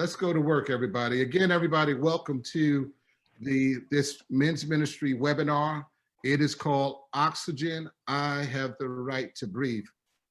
Let's go to work, everybody. Again, everybody, welcome to this men's ministry webinar. It is called Oxygen, I Have the Right to Breathe.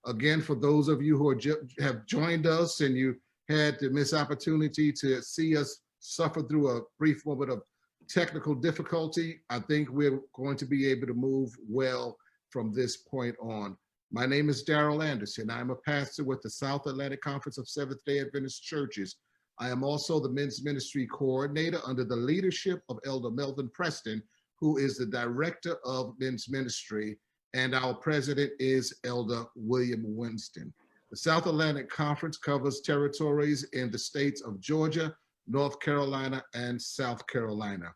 Again, for those of you who have joined us and you had the missed opportunity to see us suffer through a brief moment of technical difficulty, I think we're going to be able to move well from this point on. My name is Darrell Anderson. I'm a pastor with the South Atlantic Conference of Seventh-day Adventist Churches. I am also the men's ministry coordinator under the leadership of Elder Melvin Preston, who is the director of men's ministry, and our president is Elder William Winston. The South Atlantic Conference covers territories in the states of Georgia, North Carolina, and South Carolina.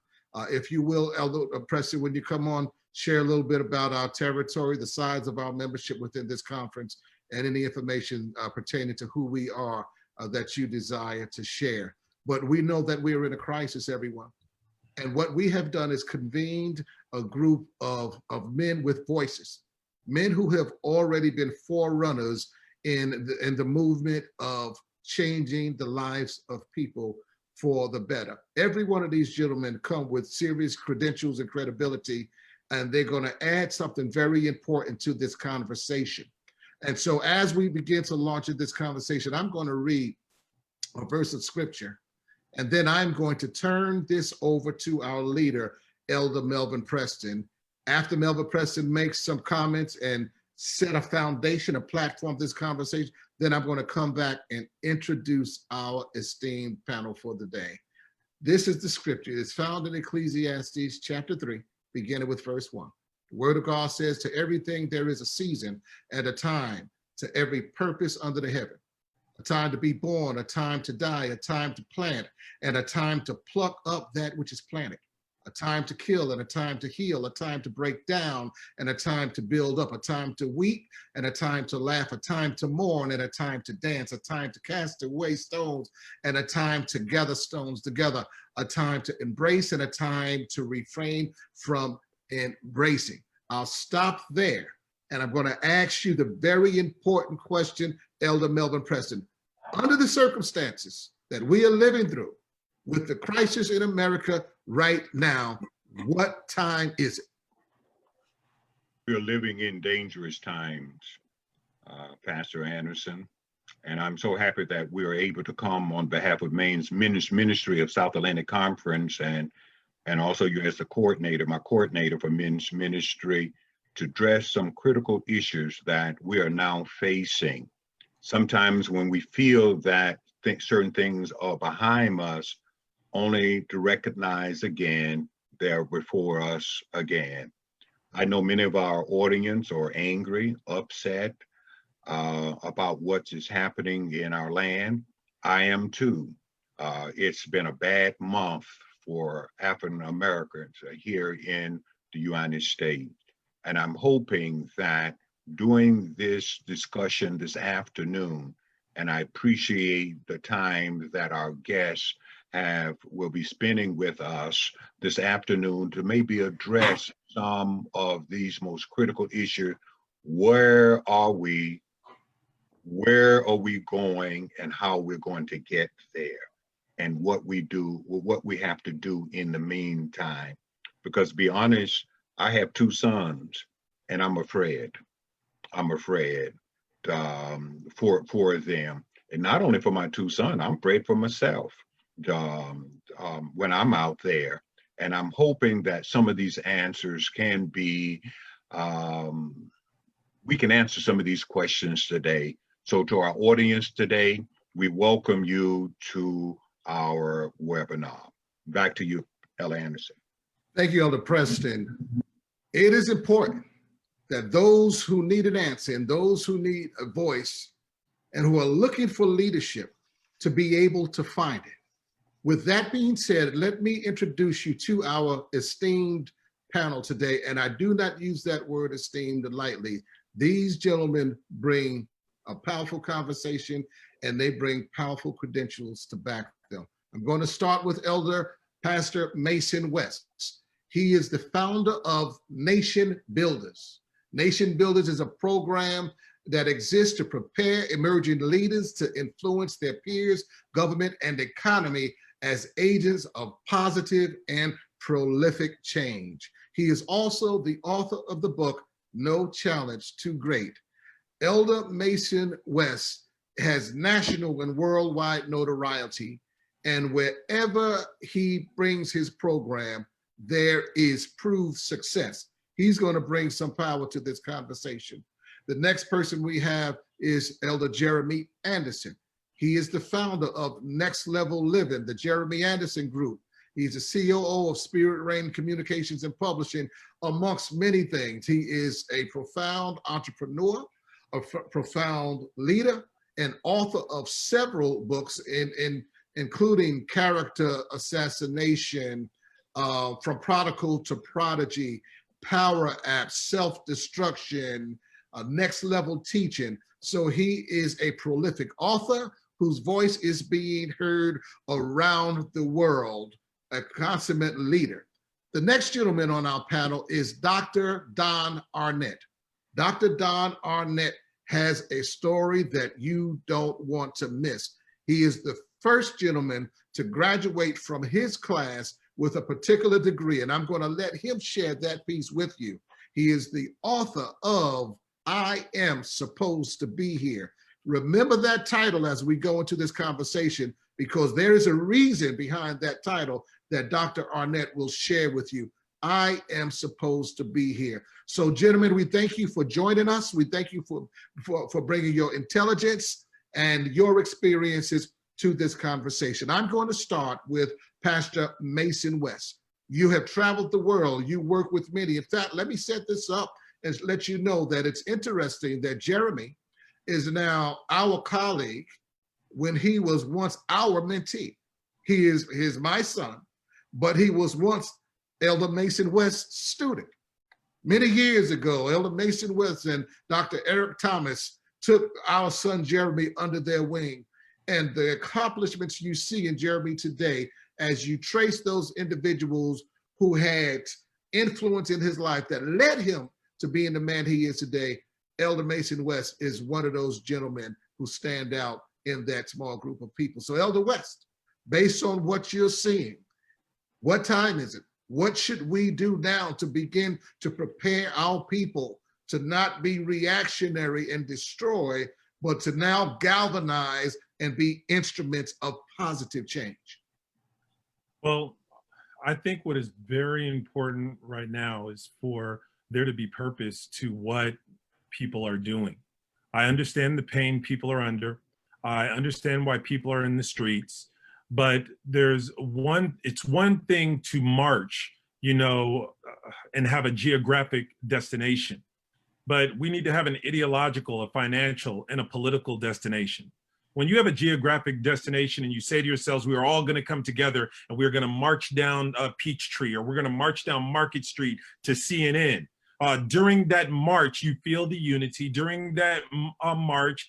If you will, Elder Preston, when you come on, share a little bit about our territory, the size of our membership within this conference, and any information pertaining to who we are that you desire to share. But we know that we are in a crisis, everyone. And what we have done is convened a group of men with voices, men who have already been forerunners in the movement of changing the lives of people for the better. Every one of these gentlemen come with serious credentials and credibility, and they're going to add something very important to this conversation. And so as we begin to launch this conversation, I'm going to read a verse of scripture, and then I'm going to turn this over to our leader, Elder Melvin Preston. After Melvin Preston makes some comments and set a foundation, a platform for this conversation, then I'm going to come back and introduce our esteemed panel for the day. This is the scripture. It's found in Ecclesiastes chapter 3, beginning with verse 1. The word of God says, to everything there is a season and a time, to every purpose under the heaven. A time to be born, a time to die, a time to plant, and a time to pluck up that which is planted. A time to kill and a time to heal, a time to break down and a time to build up, a time to weep and a time to laugh, a time to mourn and a time to dance, a time to cast away stones and a time to gather stones together, a time to embrace and a time to refrain from embracing. I'll stop there, and I'm going to ask you the very important question, Elder Melvin Preston. Under the circumstances that we are living through, with the crisis in America right now, what time is it? We're living in dangerous times, Pastor Anderson, and I'm so happy that we are able to come on behalf of men's ministry of South Atlantic Conference and also you as the coordinator, my coordinator for men's ministry, to address some critical issues that we are now facing. Sometimes when we feel that certain things are behind us, only to recognize again, they're before us again. I know many of our audience are angry, upset about what is happening in our land. I am too. It's been a bad month for African Americans here in the United States. And I'm hoping that during this discussion this afternoon, and I appreciate the time that our guests will be spending with us this afternoon to maybe address some of these most critical issues. Where are we? Where are we going, and how we're going to get there, and what we do, what we have to do in the meantime. Because to be honest, I have two sons, and I'm afraid. I'm afraid for them, and not only for my two sons, I'm afraid for myself. When I'm out there, and I'm hoping that some of these answers can be, we can answer some of these questions today. So to our audience today, we welcome you to our webinar. Back to you, Elder Anderson. Thank you, Elder Preston. It is important that those who need an answer and those who need a voice and who are looking for leadership to be able to find it. With that being said, let me introduce you to our esteemed panel today. And I do not use that word esteemed lightly. These gentlemen bring a powerful conversation and they bring powerful credentials to back them. I'm going to start with Elder Pastor Mason West. He is the founder of Nation Builders. Nation Builders is a program that exists to prepare emerging leaders to influence their peers, government, and economy as agents of positive and prolific change. He is also the author of the book, No Challenge Too Great. Elder Mason West has national and worldwide notoriety, and wherever he brings his program, there is proved success. He's going to bring some power to this conversation. The next person we have is Elder Jeremy Anderson. He is the founder of Next Level Living, the Jeremy Anderson Group. He's the COO of Spirit Reign Communications and Publishing, amongst many things. He is a profound entrepreneur, a profound leader, and author of several books, including Character Assassination, From Prodigal to Prodigy, Power Apps, Self-Destruction, Next Level Teaching. So he is a prolific author whose voice is being heard around the world, a consummate leader. The next gentleman on our panel is Dr. Don Arnett. Dr. Don Arnett has a story that you don't want to miss. He is the first gentleman to graduate from his class with a particular degree, and I'm going to let him share that piece with you. He is the author of I Am Supposed to Be Here. Remember that title as we go into this conversation, because there is a reason behind that title that Dr. Arnett will share with you. I am supposed to be here. So gentlemen, we thank you for joining us. We thank you for bringing your intelligence and your experiences to this conversation. I'm going to start with Pastor Mason West. You have traveled the world. You work with many. In fact, let me set this up and let you know that it's interesting that Jeremy is now our colleague when he was once our mentee. He is my son, but he was once Elder Mason West's student. Many years ago, Elder Mason West and Dr. Eric Thomas took our son Jeremy under their wing. And the accomplishments you see in Jeremy today, as you trace those individuals who had influence in his life that led him to being the man he is today, Elder Mason West is one of those gentlemen who stand out in that small group of people. So Elder West, based on what you're seeing, what time is it? What should we do now to begin to prepare our people to not be reactionary and destroy, but to now galvanize and be instruments of positive change? Well, I think what is very important right now is for there to be purpose to what people are doing. I understand the pain people are under. I understand why people are in the streets, but it's one thing to march, and have a geographic destination, but we need to have an ideological, a financial, and a political destination. When you have a geographic destination and you say to yourselves, we are all going to come together and we're going to march down Peachtree, or we're going to march down Market Street to CNN. During that march, you feel the unity. During that march,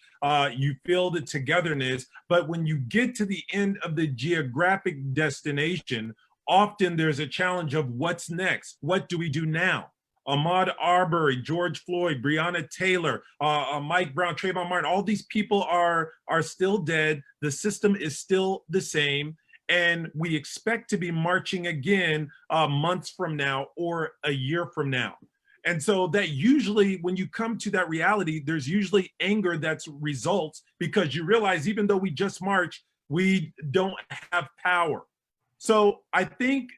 you feel the togetherness. But when you get to the end of the geographic destination, often there's a challenge of what's next? What do we do now? Ahmaud Arbery, George Floyd, Breonna Taylor, Mike Brown, Trayvon Martin, all these people are still dead. The system is still the same. And we expect to be marching again months from now or a year from now. And so that usually when you come to that reality, there's usually anger that results, because you realize even though we just marched, we don't have power. So I think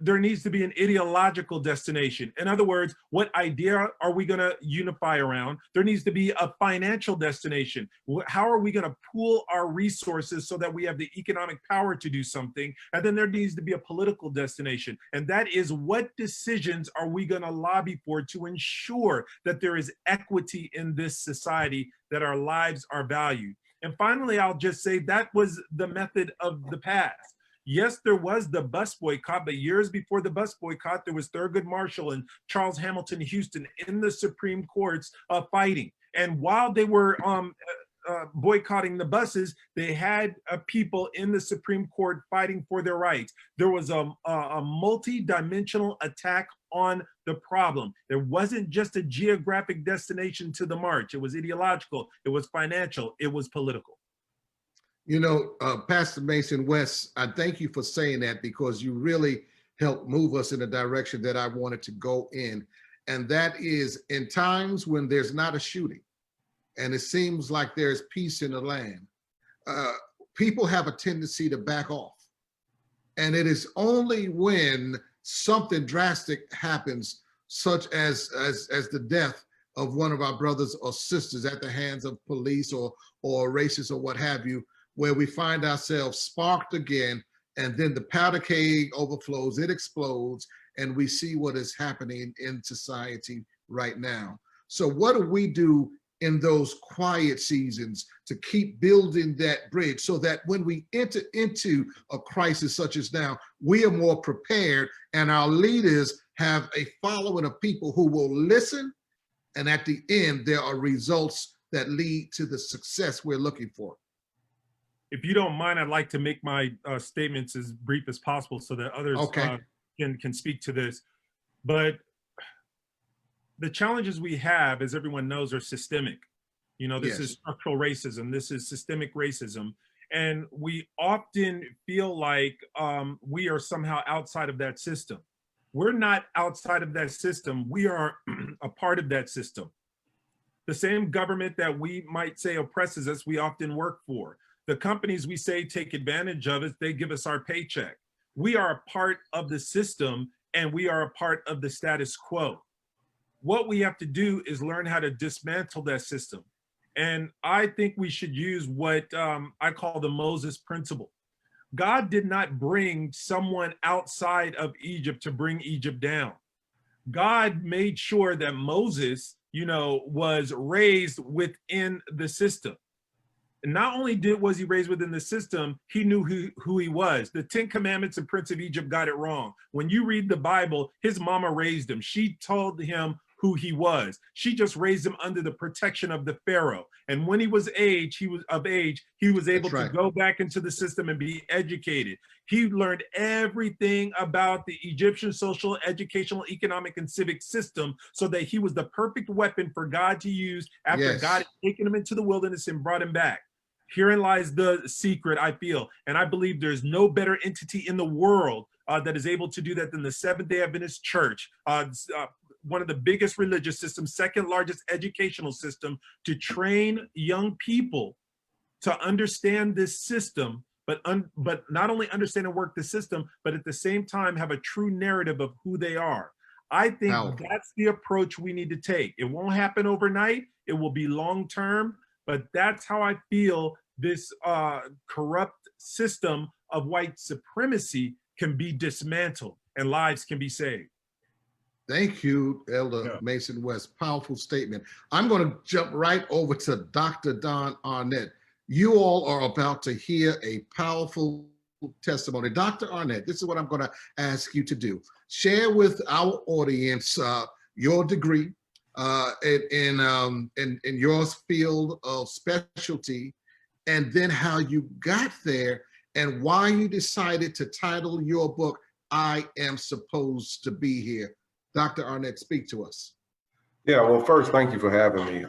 there needs to be an ideological destination. In other words, what idea are we going to unify around? There needs to be a financial destination. How are we going to pool our resources so that we have the economic power to do something? And then there needs to be a political destination. And that is, what decisions are we going to lobby for to ensure that there is equity in this society, that our lives are valued? And finally, I'll just say that was the method of the past. Yes, there was the bus boycott, but years before the bus boycott, there was Thurgood Marshall and Charles Hamilton Houston in the Supreme Courts fighting. And while they were boycotting the buses, they had people in the Supreme Court fighting for their rights. There was a multi-dimensional attack on the problem. There wasn't just a geographic destination to the march. It was ideological, it was financial, it was political. You know, Pastor Mason West, I thank you for saying that, because you really helped move us in a direction that I wanted to go in. And that is, in times when there's not a shooting and it seems like there's peace in the land, people have a tendency to back off. And it is only when something drastic happens, such as the death of one of our brothers or sisters at the hands of police or racists or what have you, where we find ourselves sparked again, and then the powder keg overflows, it explodes, and we see what is happening in society right now. So what do we do in those quiet seasons to keep building that bridge, so that when we enter into a crisis such as now, we are more prepared and our leaders have a following of people who will listen, and at the end, there are results that lead to the success we're looking for? If you don't mind, I'd like to make my statements as brief as possible so that others can speak to this. But the challenges we have, as everyone knows, are systemic. You know, this is structural racism, this is systemic racism. And we often feel like we are somehow outside of that system. We're not outside of that system. We are a part of that system. The same government that we might say oppresses us, we often work for. The companies we say take advantage of us, they give us our paycheck. We are a part of the system, and we are a part of the status quo. What we have to do is learn how to dismantle that system. And I think we should use what I call the Moses principle. God did not bring someone outside of Egypt to bring Egypt down. God made sure that Moses, you know, was raised within the system. And not only was he raised within the system, he knew who he was. The 10 Commandments and Prince of Egypt got it wrong. When you read the Bible, his mama raised him. She told him who he was. She just raised him under the protection of the Pharaoh. And when he was of age, he was able to go back into the system and be educated. He learned everything about the Egyptian social, educational, economic, and civic system, so that he was the perfect weapon for God to use after God had taken him into the wilderness and brought him back. Herein lies the secret, I feel. And I believe there's no better entity in the world that is able to do that than the Seventh-day Adventist Church. One of the biggest religious systems, second largest educational system, to train young people to understand this system, but not only understand and work the system, but at the same time have a true narrative of who they are. I think that's the approach we need to take. It won't happen overnight. It will be long-term, but that's how I feel this corrupt system of white supremacy can be dismantled and lives can be saved. Thank you, Elder Mason West. Powerful statement. I'm going to jump right over to Dr. Don Arnett. You all are about to hear a powerful testimony. Dr. Arnett, this is what I'm going to ask you to do. Share with our audience your degree in your field of specialty, and then how you got there and why you decided to title your book, I Am Supposed to Be Here. Dr. Arnett, speak to us. Yeah, well, first, thank you for having me.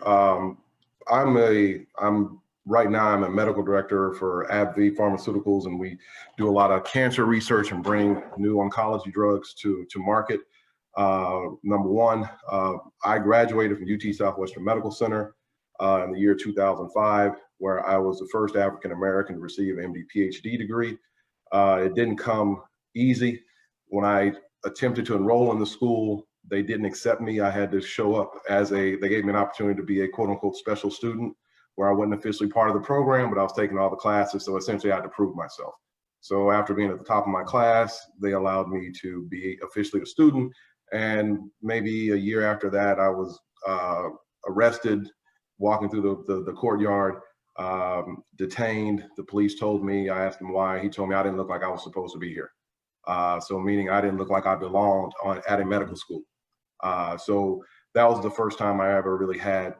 Right now, I'm a medical director for AbbVie Pharmaceuticals, and we do a lot of cancer research and bring new oncology drugs to market. Number one, I graduated from UT Southwestern Medical Center in the year 2005, where I was the first African-American to receive an MD PhD degree. It didn't come easy. When I attempted to enroll in the school, they didn't accept me. I had to show up they gave me an opportunity to be a quote unquote special student, where I wasn't officially part of the program, but I was taking all the classes. So essentially I had to prove myself. So after being at the top of my class, they allowed me to be officially a student. And maybe a year after that, I was arrested, walking through the courtyard, detained. The police told me, I asked him why. He told me I didn't look like I was supposed to be here. So meaning I didn't look like I belonged at a medical school. So that was the first time I ever really had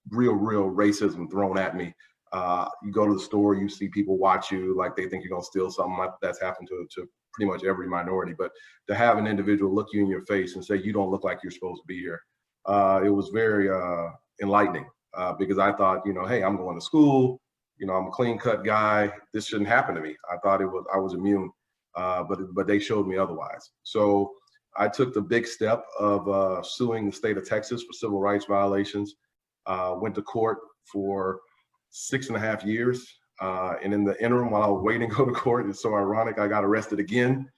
real racism thrown at me. You go to the store, you see people watch you like they think you're gonna steal something. That's happened to pretty much every minority. But to have an individual look you in your face and say, you don't look like you're supposed to be here, it was very enlightening, because I thought, hey, I'm going to school, I'm a clean cut guy. This shouldn't happen to me. I thought I was immune, but they showed me otherwise. So I took the big step of suing the state of Texas for civil rights violations. Went to court for 6.5 years. And in the interim, while I was waiting to go to court, it's so ironic, I got arrested again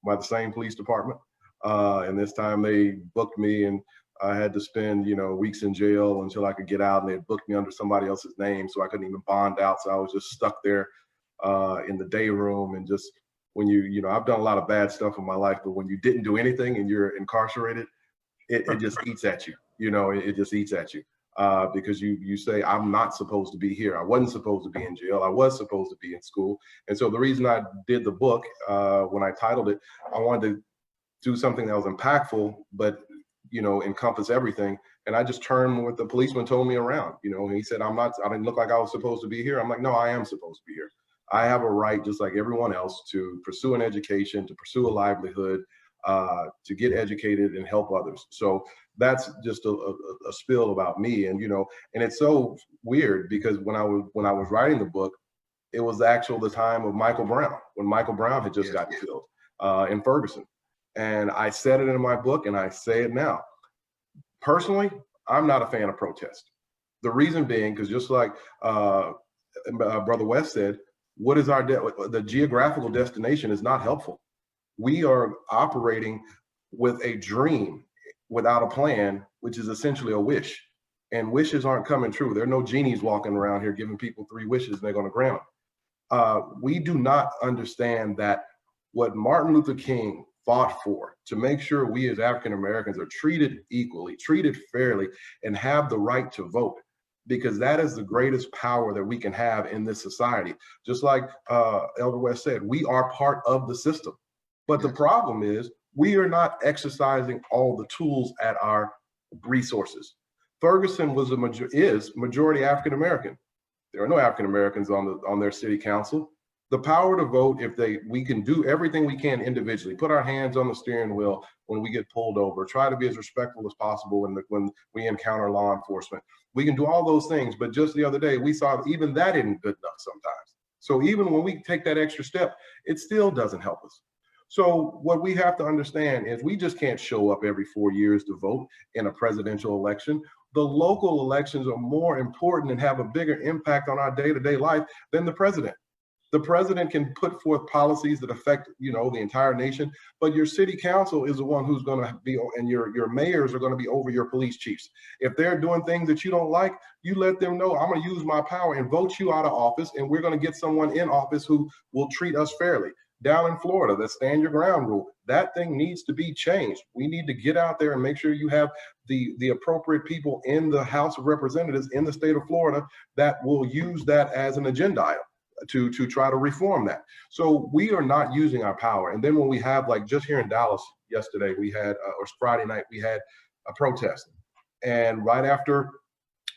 by the same police department. And this time they booked me, and I had to spend, weeks in jail until I could get out, and they booked me under somebody else's name, so I couldn't even bond out. So I was just stuck there in the day room. And just when I've done a lot of bad stuff in my life, but when you didn't do anything and you're incarcerated, it just eats at you. It just eats at you. Because you say, I'm not supposed to be here. I wasn't supposed to be in jail. I was supposed to be in school. And so the reason I did the book, when I titled it, I wanted to do something that was impactful, but, encompass everything. And I just turned what the policeman told me around, and he said, I didn't look like I was supposed to be here. I'm like, no, I am supposed to be here. I have a right, just like everyone else, to pursue an education, to pursue a livelihood, to get educated and help others. So that's just a spill about me. And, and it's so weird because when I was writing the book, it was the time of Michael Brown, when Michael Brown had just gotten killed in Ferguson. And I said it in my book, and I say it now. Personally, I'm not a fan of protest. The reason being, because just like Brother West said, what is the geographical destination is not helpful. We are operating with a dream without a plan, which is essentially a wish. And wishes aren't coming true. There are no genies walking around here giving people 3 wishes and they're going to grant them. We do not understand that what Martin Luther King fought for, to make sure we as African Americans are treated equally, treated fairly, and have the right to vote, because that is the greatest power that we can have in this society. Just like Elder West said, we are part of the system. But the problem is we are not exercising all the tools at our resources. Ferguson is majority African American. There are no African Americans on their city council. The power to vote, we can do everything we can individually, put our hands on the steering wheel when we get pulled over, try to be as respectful as possible when we encounter law enforcement. We can do all those things, but just the other day we saw even that isn't good enough sometimes. So even when we take that extra step, it still doesn't help us. So what we have to understand is we just can't show up every 4 years to vote in a presidential election. The local elections are more important and have a bigger impact on our day-to-day life than the president. The president can put forth policies that affect, the entire nation, but your city council is the one who's going to be, and your mayors are going to be over your police chiefs. If they're doing things that you don't like, you let them know, I'm going to use my power and vote you out of office, and we're going to get someone in office who will treat us fairly. Down in Florida, the stand your ground rule, that thing needs to be changed. We need to get out there and make sure you have the appropriate people in the House of Representatives in the state of Florida that will use that as an agenda item to try to reform that. So we are not using our power. And then when we have, like just here in Dallas yesterday, we had, or Friday night, we had a protest. And right after,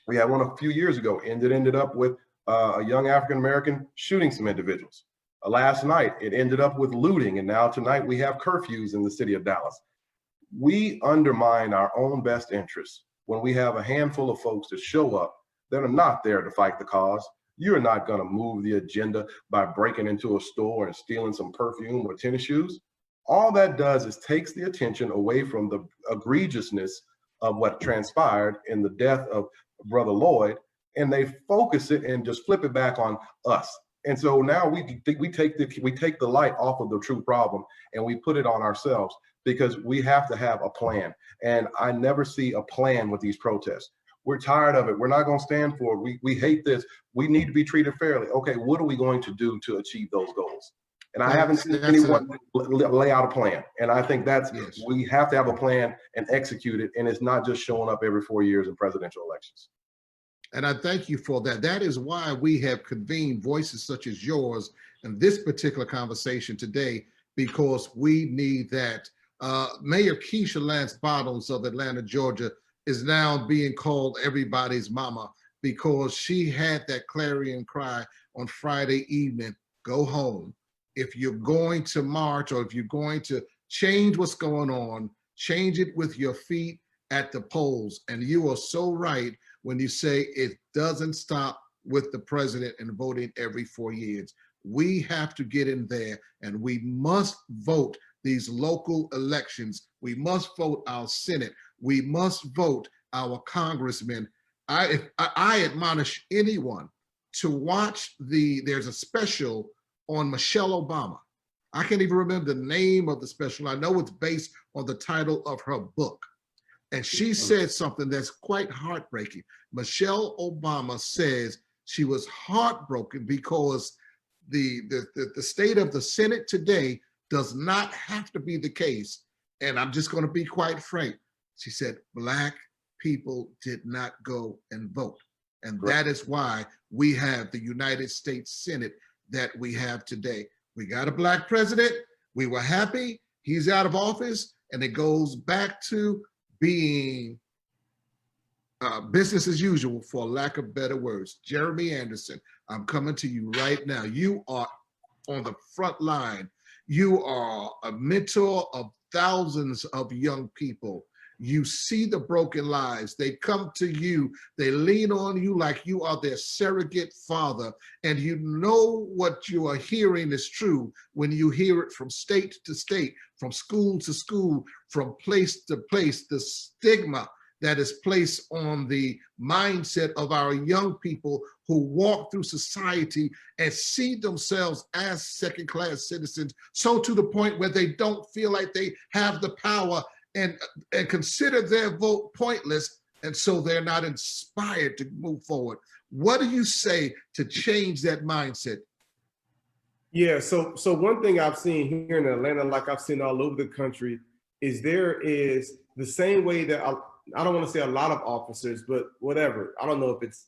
we had one a few years ago, and it ended up with a young African-American shooting some individuals. Last night, it ended up with looting, and now tonight we have curfews in the city of Dallas. We undermine our own best interests when we have a handful of folks that show up that are not there to fight the cause. You're not going to move the agenda by breaking into a store and stealing some perfume or tennis shoes. All that does is takes the attention away from the egregiousness of what transpired in the death of Brother Lloyd, and they focus it and just flip it back on us. And so now we take the light off of the true problem and we put it on ourselves, because we have to have a plan. And I never see a plan with these protests. We're tired of it. We're not going to stand for it. We hate this. We need to be treated fairly. Okay, what are we going to do to achieve those goals? And I haven't seen anyone lay out a plan. And I think we have to have a plan and execute it. And it's not just showing up every 4 years in presidential elections. And I thank you for that. That is why we have convened voices such as yours in this particular conversation today, because we need that. Mayor Keisha Lance Bottoms of Atlanta, Georgia, is now being called everybody's mama, because she had that clarion cry on Friday evening, go home. If you're going to march, or if you're going to change what's going on, change it with your feet at the polls. And you are so right when you say it doesn't stop with the president and voting every 4 years. We have to get in there, and we must vote these local elections. We must vote our Senate. We must vote our congressmen. I admonish anyone to watch there's a special on Michelle Obama. I can't even remember the name of the special. I know it's based on the title of her book. And she said something that's quite heartbreaking. Michelle Obama says she was heartbroken because the state of the Senate today does not have to be the case. And I'm just going to be quite frank. She said, Black people did not go and vote. And that is why we have the United States Senate that we have today. We got a Black president. We were happy. He's out of office. And it goes back to being business as usual, for lack of better words. Jeremy Anderson, I'm coming to you right now. You are on the front line. You are a mentor of thousands of young people. You see the broken lives. They come to you. They lean on you like you are their surrogate father. And you know what you are hearing is true when you hear it from state to state, from school to school, from place to place. The stigma that is placed on the mindset of our young people who walk through society and see themselves as second-class citizens, so to the point where they don't feel like they have the power and consider their vote pointless, and so they're not inspired to move forward. What do you say to change that mindset? Yeah, so one thing I've seen here in Atlanta, like I've seen all over the country, is there is the same way that I don't want to say a lot of officers, but whatever. I don't know if it's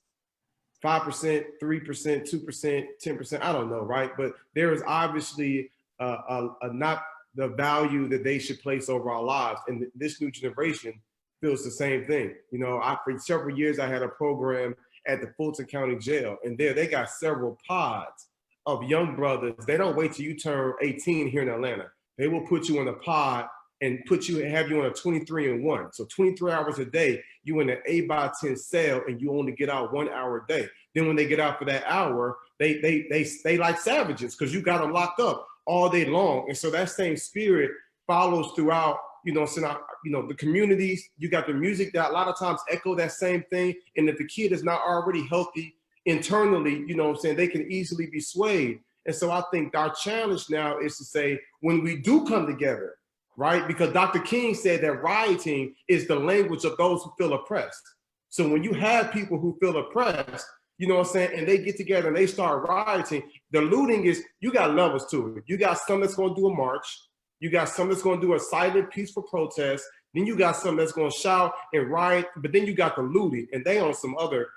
5%, 3%, 2%, 10%, I don't know, right? But there is obviously not the value that they should place over our lives. And this new generation feels the same thing. You know, for several years, I had a program at the Fulton County Jail, and there they got several pods of young brothers. They don't wait till you turn 18 here in Atlanta. They will put you in a pod and have you on a 23-and-1. So 23 hours a day, you in an 8x10 cell, and you only get out 1 hour a day. Then when they get out for that hour, they stay like savages because you got them locked up all day long. And so that same spirit follows throughout, the communities. You got the music that a lot of times echo that same thing. And if the kid is not already healthy internally, they can easily be swayed. And so I think our challenge now is to say, when we do come together, right? Because Dr. King said that rioting is the language of those who feel oppressed. So when you have people who feel oppressed, and they get together and they start rioting, the looting is, you got levels to it. You got some that's going to do a march. You got some that's going to do a silent, peaceful protest. Then you got some that's going to shout and riot. But then you got the looting, and they on some other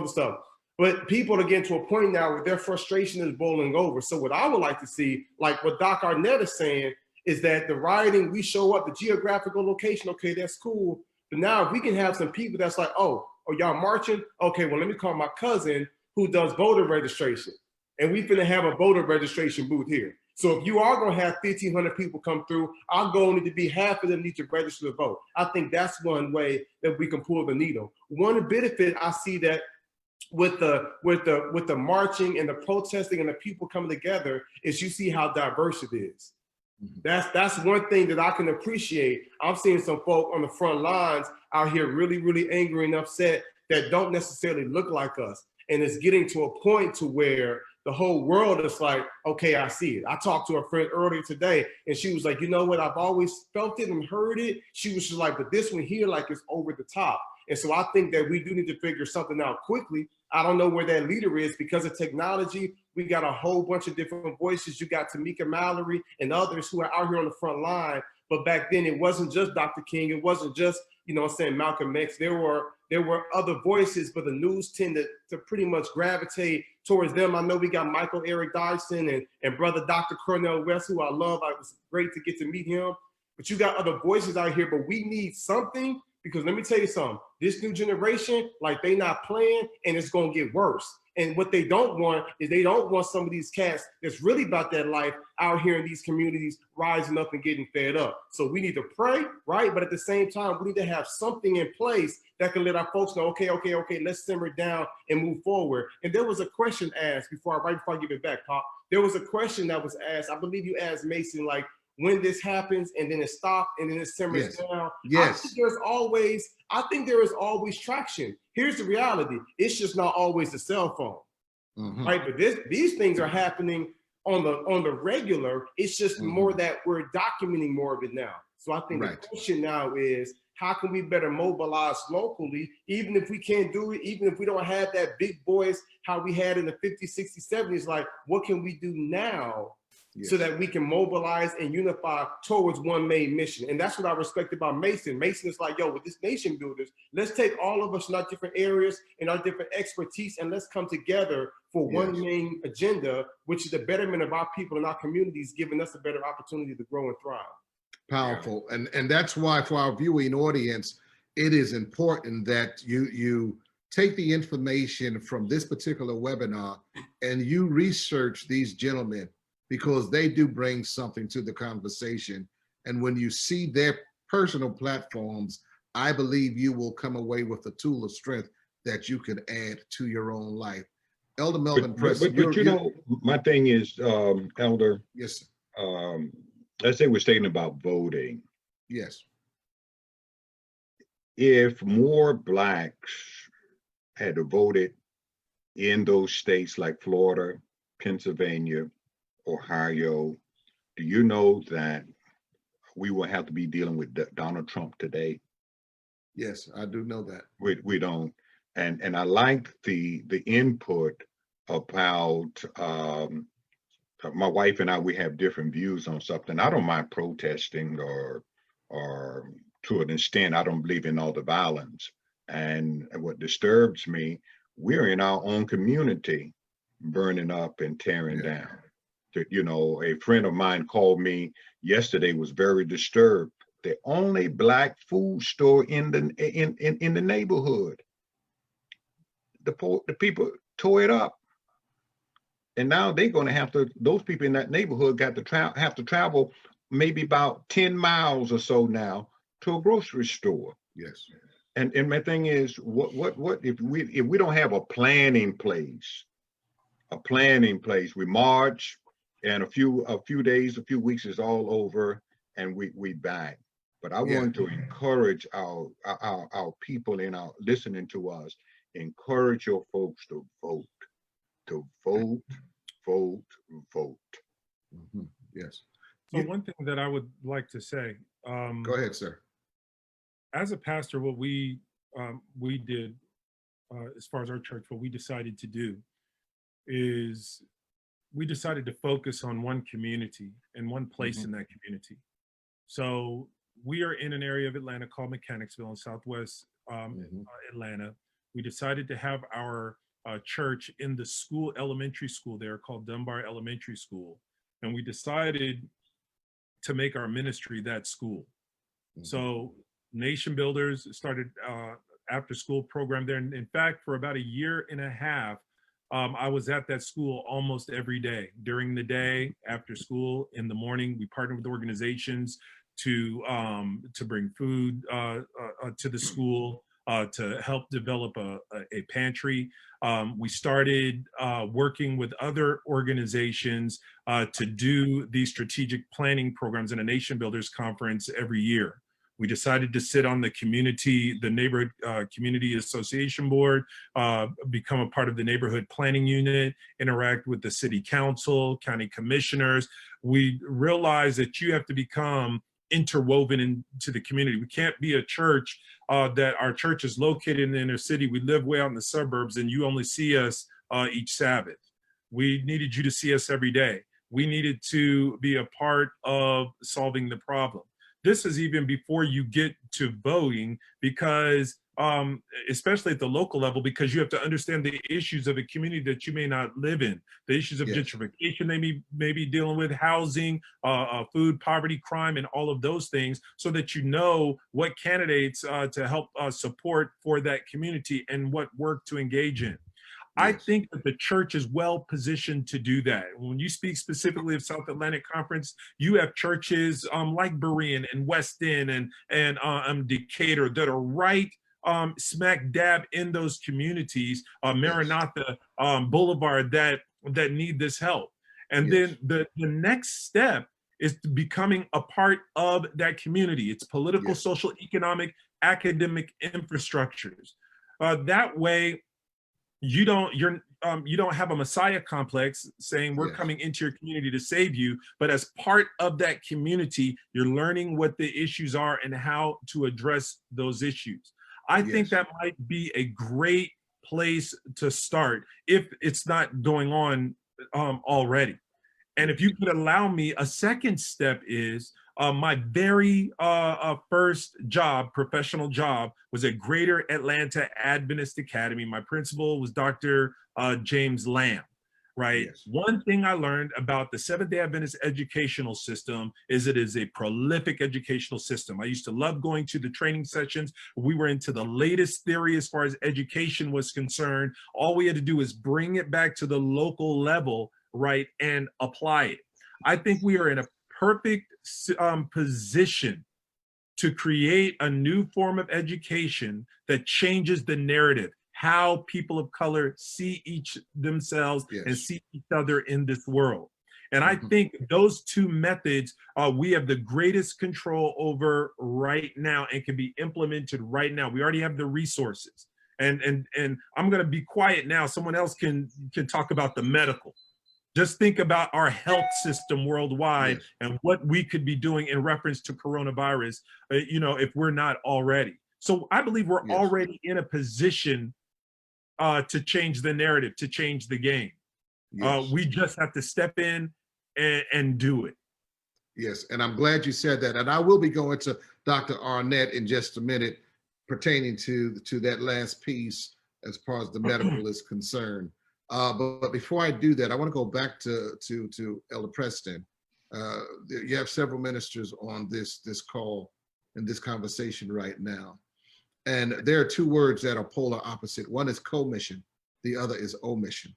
stuff. But people are getting to a point now where their frustration is boiling over. So what I would like to see, like what Doc Arnett is saying, is that the rioting, we show up, the geographical location, okay, that's cool. But now if we can have some people that's like, oh, y'all marching? Okay, well, let me call my cousin who does voter registration. And we finna have a voter registration booth here. So if you are gonna have 1,500 people come through, our goal need to be half of them need to register to vote. I think that's one way that we can pull the needle. One benefit I see that with the marching and the protesting and the people coming together is you see how diverse it is. That's one thing that I can appreciate. I'm seeing some folk on the front lines out here really, really angry and upset that don't necessarily look like us. And it's getting to a point to where the whole world is like, okay, I see it. I talked to a friend earlier today, and she was like, you know what? I've always felt it and heard it. She was just like, but this one here, like, is over the top. And so I think that we do need to figure something out quickly. I don't know where that leader is because of technology. We got a whole bunch of different voices. You got Tamika Mallory and others who are out here on the front line. But back then, it wasn't just Dr. King. It wasn't just, Malcolm X. There were other voices, but the news tended to pretty much gravitate towards them. I know we got Michael Eric Dyson and brother Dr. Cornel West, who I love. It was great to get to meet him. But you got other voices out here, but we need something Because let me tell you something, this new generation, like they not playing and it's gonna get worse. And what they don't want is they don't want some of these cats that's really about that life out here in these communities rising up and getting fed up. So we need to pray, right? But at the same time, we need to have something in place that can let our folks know, okay, let's simmer down and move forward. And there was a question asked right before I give it back, Pop. There was a question that was asked, I believe you asked Mason, like, when this happens and then it stops and then it simmers down. Yes. I think there is always traction. Here's the reality. It's just not always the cell phone, right? But these things are happening on the regular. It's just more that we're documenting more of it now. So I think the question now is, how can we better mobilize locally, even if we can't do it, even if we don't have that big voice, how we had in the 50s, 60s, 70s, like what can we do now so that we can mobilize and unify towards one main mission? And that's what I respect about Mason. Mason is like, yo, with this nation builders, let's take all of us in our different areas and our different expertise and let's come together for one main agenda, which is the betterment of our people and our communities, giving us a better opportunity to grow and thrive. Powerful. And that's why for our viewing audience, it is important that you take the information from this particular webinar and you research these gentlemen, because they do bring something to the conversation. And when you see their personal platforms, I believe you will come away with a tool of strength that you can add to your own life. Elder Melvin Preston. But you know, my thing is, Elder. Yes, sir. Let's say we're stating about voting. Yes. If more Blacks had voted in those states like Florida, Pennsylvania, Ohio, do you know that we will have to be dealing with Donald Trump today? Yes, I do know that. We don't. And I like the input about my wife and I, we have different views on something. I don't mind protesting or to an extent, I don't believe in all the violence. And what disturbs me, we're in our own community burning up and tearing down. You know, a friend of mine called me yesterday, was very disturbed. The only Black food store in the neighborhood. The people tore it up. And now they're going to have to, those people in that neighborhood got to have to travel maybe about 10 miles or so now to a grocery store. Yes. And my thing is, what if we don't have a plan in place? We march, and a few days, a few weeks is all over, and we back. But I want to encourage our people in our listening to us, encourage your folks to vote. Yes. So one thing that I would like to say. Go ahead, sir. As a pastor, what we did, as far as our church, what we decided to do is we decided to focus on one community and one place in that community. So we are in an area of Atlanta called Mechanicsville in Southwest Atlanta. We decided to have our church in the school, elementary school there called Dunbar Elementary School. And we decided to make our ministry that school. So Nation Builders started after school program there. And in fact, for about a year and a half, I was at that school almost every day. During the day, after school, in the morning, we partnered with organizations to bring food to the school, to help develop a pantry. We started working with other organizations to do these strategic planning programs in a Nation Builders Conference every year. We decided to sit on the neighborhood community association board, become a part of the neighborhood planning unit, interact with the city council, county commissioners. We realized that you have to become interwoven into the community. We can't be a church that our church is located in the inner city. We live way out in the suburbs and you only see us each Sabbath. We needed you to see us every day. We needed to be a part of solving the problem. this is even before you get to voting, because especially at the local level, because you have to understand the issues of a community that you may not live in, the issues of Yes. gentrification they may be dealing with, housing, food, poverty, crime, and all of those things, so that you know what candidates to help support for that community and what work to engage in. I Yes. think that the church is well positioned to do that. When you speak specifically of South Atlantic Conference, you have churches like Berean and West End and Decatur that are right smack dab in those communities, Maranatha, Boulevard, that need this help. And Yes. then the next step is becoming a part of that community. It's political, Yes. social, economic, academic infrastructures. That way, you don't have a messiah complex saying we're Yes. coming into your community to save you, but as part of that community, you're learning what the issues are and how to address those issues. I think Yes. that might be a great place to start if it's not going on already. And if you could allow me, a second step is my very first job, professional job, was at Greater Atlanta Adventist Academy. My principal was Dr. James Lamb, right? Yes. One thing I learned about the Seventh-day Adventist educational system is it is a prolific educational system. I used to love going to the training sessions. We were into the latest theory as far as education was concerned. All we had to do was bring it back to the local level, right, and apply it. I think we are in a perfect position to create a new form of education that changes the narrative, how people of color see themselves Yes. and see each other in this world. And I Mhm. think those two methods we have the greatest control over right now and can be implemented right now. We already have the resources. And I'm going to be quiet now. Someone else can talk about the medical. Just think about our health system worldwide Yes. and what we could be doing in reference to coronavirus, if we're not already. So I believe we're Yes. already in a position to change the narrative, to change the game. Yes. We just have to step in and do it. Yes, and I'm glad you said that. And I will be going to Dr. Arnett in just a minute pertaining to that last piece as far as the medical is concerned. But before I do that, I want to go back to Elder Preston. You have several ministers on this call and this conversation right now. And there are two words that are polar opposite. One is commission, the other is omission.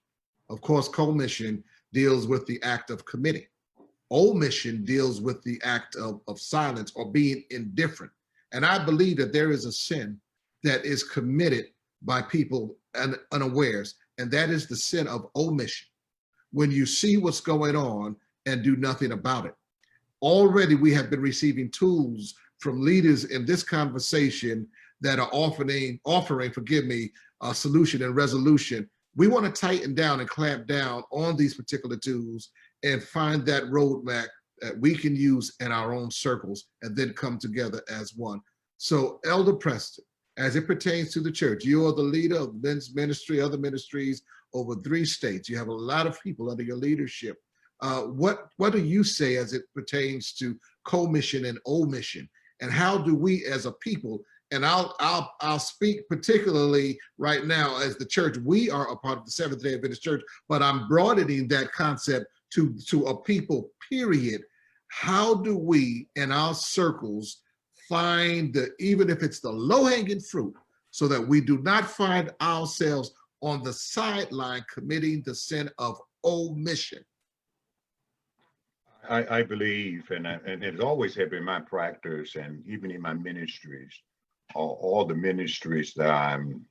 Of course, commission deals with the act of committing. Omission deals with the act of silence or being indifferent. And I believe that there is a sin that is committed by people unawares, and that is the sin of omission. When you see what's going on and do nothing about it. Already we have been receiving tools from leaders in this conversation that are offering, a solution and resolution. We want to tighten down and clamp down on these particular tools and find that roadmap that we can use in our own circles and then come together as one. So Elder Preston, as it pertains to the church, you are the leader of men's ministry, other ministries over 3 states. You have a lot of people under your leadership. What do you say as it pertains to commission and omission? And how do we as a people, and I'll speak particularly right now as the church, we are a part of the Seventh-day Adventist Church, but I'm broadening that concept to a people, period. How do we in our circles find even if it's the low-hanging fruit, so that we do not find ourselves on the sideline committing the sin of omission? I believe, and it's always have been my practice, and even in my ministries, all the ministries that I'm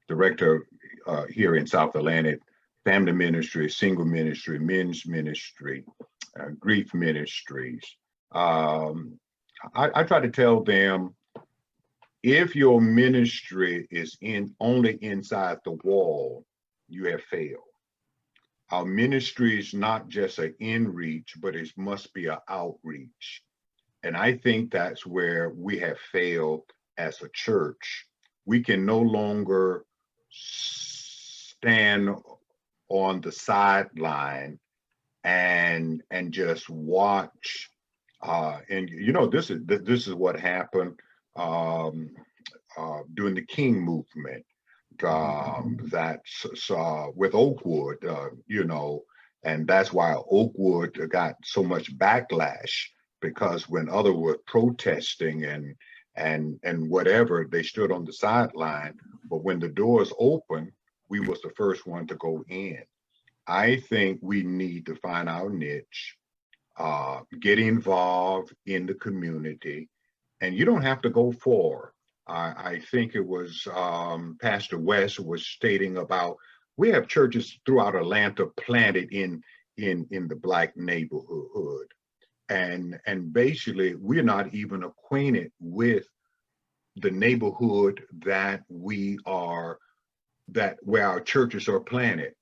director here in South Atlantic, family ministry, single ministry, men's ministry, grief ministries. I try to tell them, if your ministry is only inside the wall, you have failed. Our ministry is not just an in-reach, but it must be an outreach. And I think that's where we have failed as a church. We can no longer stand on the sideline and just watch And you know, this is what happened um, during the King movement. With Oakwood, you know, and that's why Oakwood got so much backlash, because when others were protesting and whatever, they stood on the sideline. But when the doors opened, we was the first one to go in. I think we need to find our niche, get involved in the community, and you don't have to go far. I think it was Pastor West was stating about, we have churches throughout Atlanta planted in the Black neighborhood, and basically we're not even acquainted with the neighborhood that where our churches are planted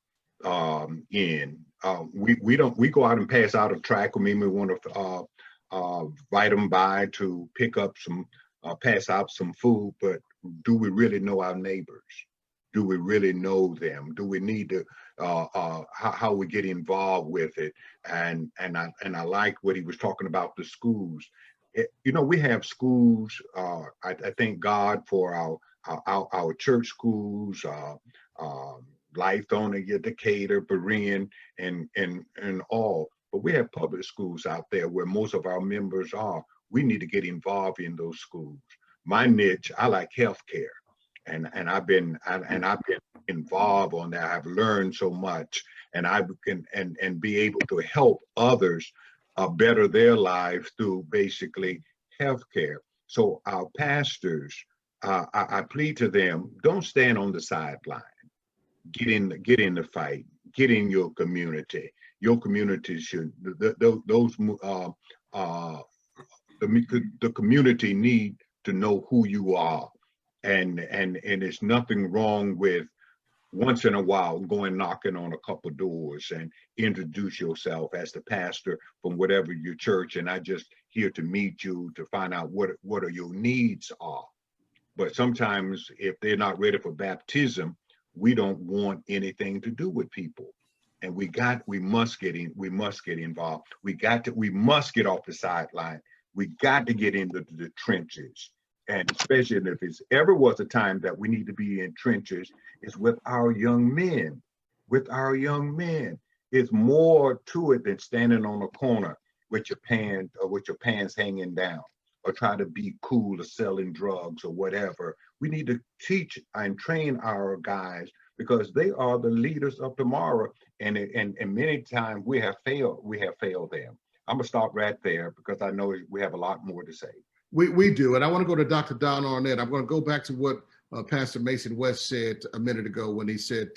in. We go out and pass out a tract. We may want to invite them by to pick up some, pass out some food, but do we really know our neighbors? Do we really know them? Do we need to how we get involved with it? And I like what he was talking about, the schools. You know, we have schools. I thank God for our church schools. Life on a Decatur, Berean, and all. But we have public schools out there where most of our members are. We need to get involved in those schools. My niche, I like healthcare, and I've been involved on that. I've learned so much, and I can and be able to help others better their lives through basically healthcare. So our pastors, I plead to them: don't stand on the sideline. Get in the fight. Get in your community. Your community should those the community need to know who you are, and it's nothing wrong with once in a while going knocking on a couple doors and introduce yourself as the pastor from whatever your church, and I just here to meet you to find out what are your needs are. But sometimes if they're not ready for baptism, we don't want anything to do with people. And we must get involved. We must get off the sideline. We got to get into the trenches. And especially if it's ever was a time that we need to be in trenches, is with our young men. With our young men. It's more to it than standing on a corner with your pants hanging down, or try to be cool or selling drugs or whatever. We need to teach and train our guys, because they are the leaders of tomorrow. And many times we have failed them. I'm gonna stop right there because I know we have a lot more to say. We do, and I want to go to Dr. Don Arnett. I'm going to go back to what Pastor Mason West said a minute ago when he said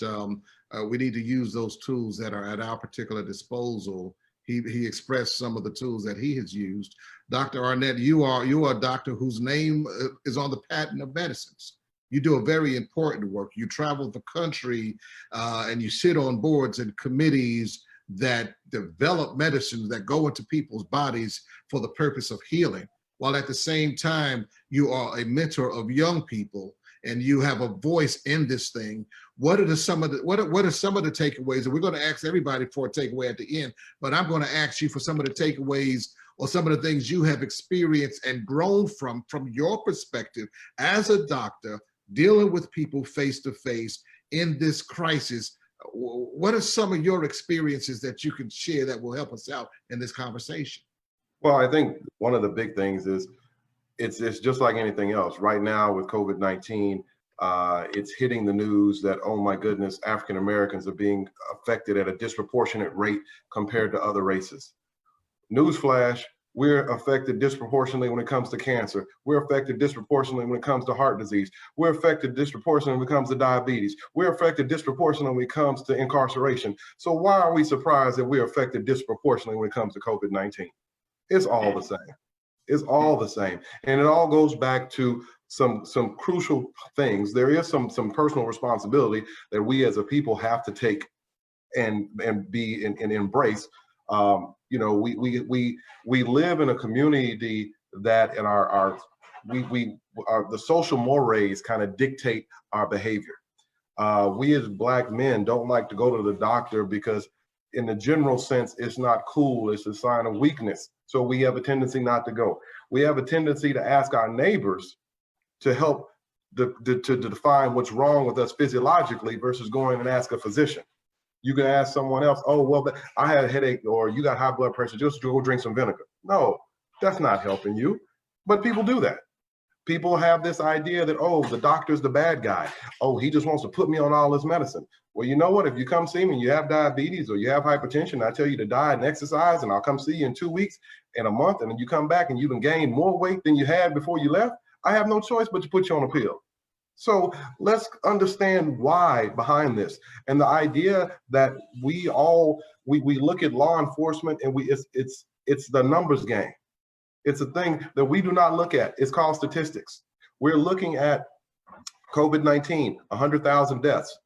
we need to use those tools that are at our particular disposal. He expressed some of the tools that he has used. Dr. Arnett, you are a doctor whose name is on the patent of medicines. You do a very important work. You travel the country and you sit on boards and committees that develop medicines that go into people's bodies for the purpose of healing, while at the same time you are a mentor of young people and you have a voice in this thing. What are some of the takeaways? And we're going to ask everybody for a takeaway at the end, but I'm going to ask you for some of the takeaways or some of the things you have experienced and grown from your perspective as a doctor dealing with people face to face in this crisis. What are some of your experiences that you can share that will help us out in this conversation? Well, I think one of the big things is it's just like anything else. Right now with COVID-19, it's hitting the news that, oh my goodness, African Americans are being affected at a disproportionate rate compared to other races. Newsflash, we're affected disproportionately when it comes to cancer. We're affected disproportionately when it comes to heart disease. We're affected disproportionately when it comes to diabetes. We're affected disproportionately when it comes to incarceration. So why are we surprised that we're affected disproportionately when it comes to COVID-19? It's all the same. It's all the same. And it all goes back to some crucial things. There is some personal responsibility that we as a people have to take and be and embrace. You know, we live in a community that in the social mores kind of dictate our behavior. We as Black men don't like to go to the doctor because in the general sense, it's not cool. It's a sign of weakness. So we have a tendency not to go. We have a tendency to ask our neighbors to help to define what's wrong with us physiologically versus going and ask a physician. You can ask someone else, oh, well, I had a headache, or you got high blood pressure, just go drink some vinegar. No, that's not helping you. But people do that. People have this idea that, oh, the doctor's the bad guy. Oh, he just wants to put me on all this medicine. Well, you know what? If you come see me and you have diabetes or you have hypertension, I tell you to diet and exercise, and I'll come see you in 2 weeks, in a month, and then you come back and you can gain more weight than you had before you left, I have no choice but to put you on a pill. So let's understand why behind this. And the idea that we look at law enforcement and it's the numbers game. It's a thing that we do not look at. It's called statistics. We're looking at COVID-19, 100,000 deaths.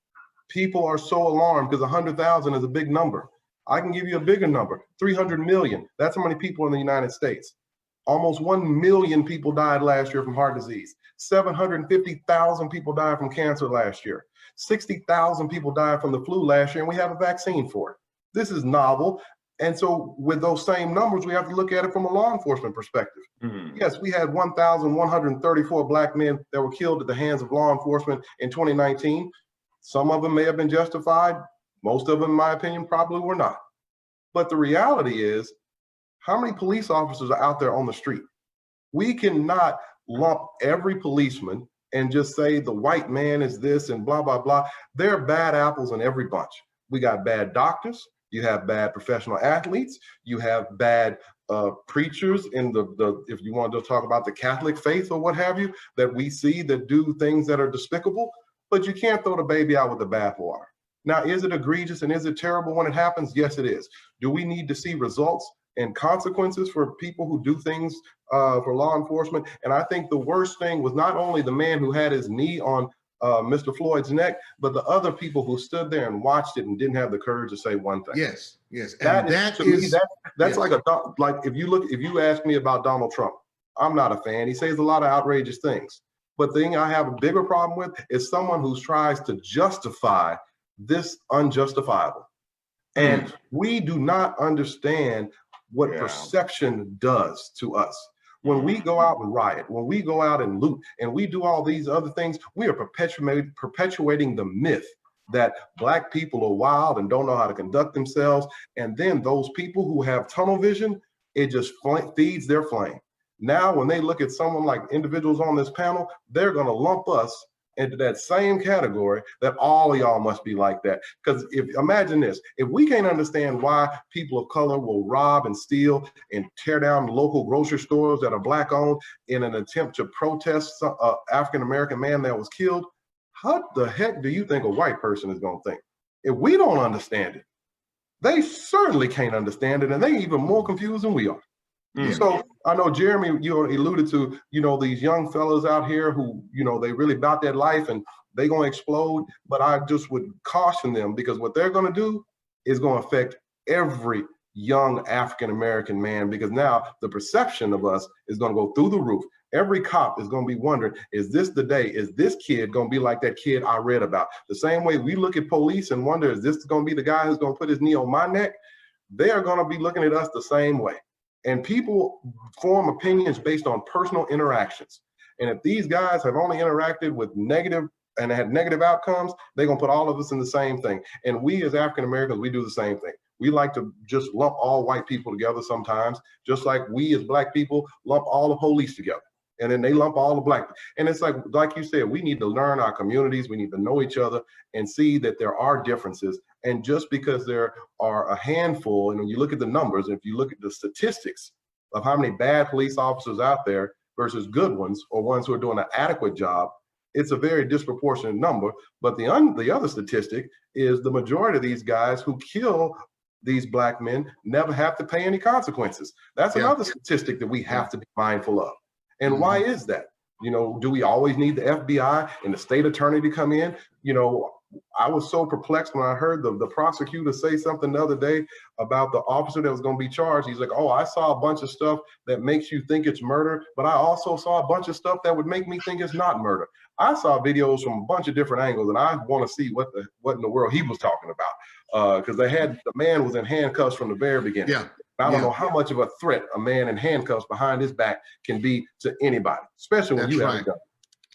People are so alarmed because 100,000 is a big number. I can give you a bigger number, 300 million. That's how many people in the United States. Almost 1 million people died last year from heart disease. 750,000 people died from cancer last year. 60,000 people died from the flu last year, and we have a vaccine for it. This is novel. And so with those same numbers, we have to look at it from a law enforcement perspective. Mm-hmm. Yes, we had 1,134 Black men that were killed at the hands of law enforcement in 2019. Some of them may have been justified. Most of them, in my opinion, probably were not. But the reality is, how many police officers are out there on the street? We cannot lump every policeman and just say the white man is this and blah, blah, blah. There are bad apples in every bunch. We got bad doctors. You have bad professional athletes. You have bad preachers in if you want to talk about the Catholic faith or what have you, that we see that do things that are despicable, but you can't throw the baby out with the bathwater. Now, is it egregious and is it terrible when it happens? Yes, it is. Do we need to see results and consequences for people who do things for law enforcement? And I think the worst thing was not only the man who had his knee on Mr. Floyd's neck, but the other people who stood there and watched it and didn't have the courage to say one thing. Yes, yes. And that's yes. Like if you ask me about Donald Trump, I'm not a fan. He says a lot of outrageous things. But the thing I have a bigger problem with is someone who tries to justify this unjustifiable. And we do not understand what perception does to us. When we go out and riot, when we go out and loot, and we do all these other things, we are perpetuating the myth that Black people are wild and don't know how to conduct themselves. And then those people who have tunnel vision, it just feeds their flame. Now, when they look at someone like individuals on this panel, they're going to lump us into that same category that all of y'all must be like that. Because imagine this, if we can't understand why people of color will rob and steal and tear down local grocery stores that are Black owned in an attempt to protest an African-American man that was killed, how the heck do you think a white person is going to think? If we don't understand it, they certainly can't understand it, and they're even more confused than we are. So I know, Jeremy, you alluded to, these young fellas out here who, they really about their life and they're going to explode. But I just would caution them, because what they're going to do is going to affect every young African-American man, because now the perception of us is going to go through the roof. Every cop is going to be wondering, is this the day? Is this kid going to be like that kid I read about? The same way we look at police and wonder, is this going to be the guy who's going to put his knee on my neck? They are going to be looking at us the same way. And people form opinions based on personal interactions. And if these guys have only interacted with negative and had negative outcomes, they're going to put all of us in the same thing. And we as African Americans, we do the same thing. We like to just lump all white people together sometimes, just like we as Black people lump all the police together. And then they lump all the Black. And it's like you said, we need to learn our communities. We need to know each other and see that there are differences. And just because there are a handful, and when you look at the numbers, if you look at the statistics of how many bad police officers out there versus good ones, or ones who are doing an adequate job, it's a very disproportionate number. But the other statistic is the majority of these guys who kill these Black men never have to pay any consequences. That's another statistic that we have to be mindful of. And why is that? Do we always need the FBI and the state attorney to come in? I was so perplexed when I heard the prosecutor say something the other day about the officer that was going to be charged. He's like, oh, I saw a bunch of stuff that makes you think it's murder, but I also saw a bunch of stuff that would make me think it's not murder. I saw videos from a bunch of different angles, and I want to see what in the world he was talking about, because the man was in handcuffs from the very beginning. Yeah. I don't know how much of a threat a man in handcuffs behind his back can be to anybody, especially when you have a gun.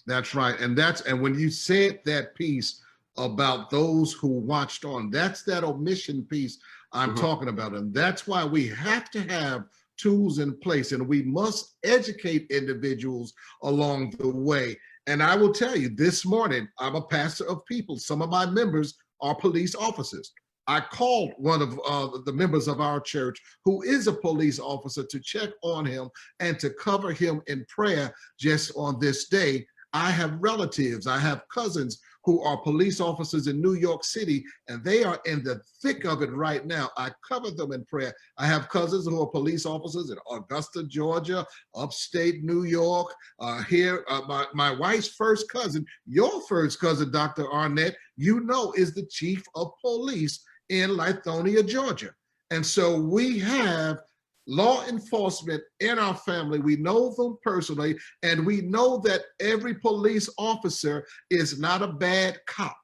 That's right. And when you said that piece about those who watched on, that's that omission piece I'm talking about. And that's why we have to have tools in place, and we must educate individuals along the way. And I will tell you, this morning, I'm a pastor of people. Some of my members are police officers. I called one of the members of our church who is a police officer to check on him and to cover him in prayer just on this day. I have relatives, I have cousins who are police officers in New York City, and they are in the thick of it right now. I cover them in prayer. I have cousins who are police officers in Augusta, Georgia, upstate New York. Here, my wife's first cousin, your first cousin, Dr. Arnett, you know, is the chief of police in Lithonia, Georgia. And so we have law enforcement in our family. We know them personally, and we know that every police officer is not a bad cop.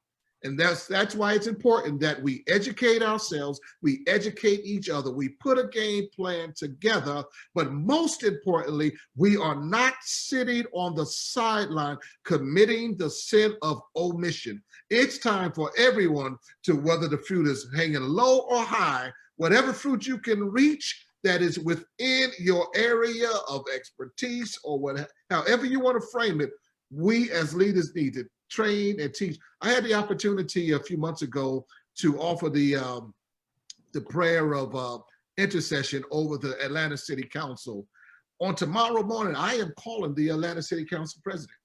And that's why it's important that we educate ourselves, we educate each other, we put a game plan together, but most importantly, we are not sitting on the sideline committing the sin of omission. It's time for everyone to, whether the fruit is hanging low or high, whatever fruit you can reach that is within your area of expertise, or however you want to frame it, we as leaders need to train and teach. I had the opportunity a few months ago to offer the prayer of intercession over the Atlanta City Council. On tomorrow morning, I am calling the Atlanta City Council president.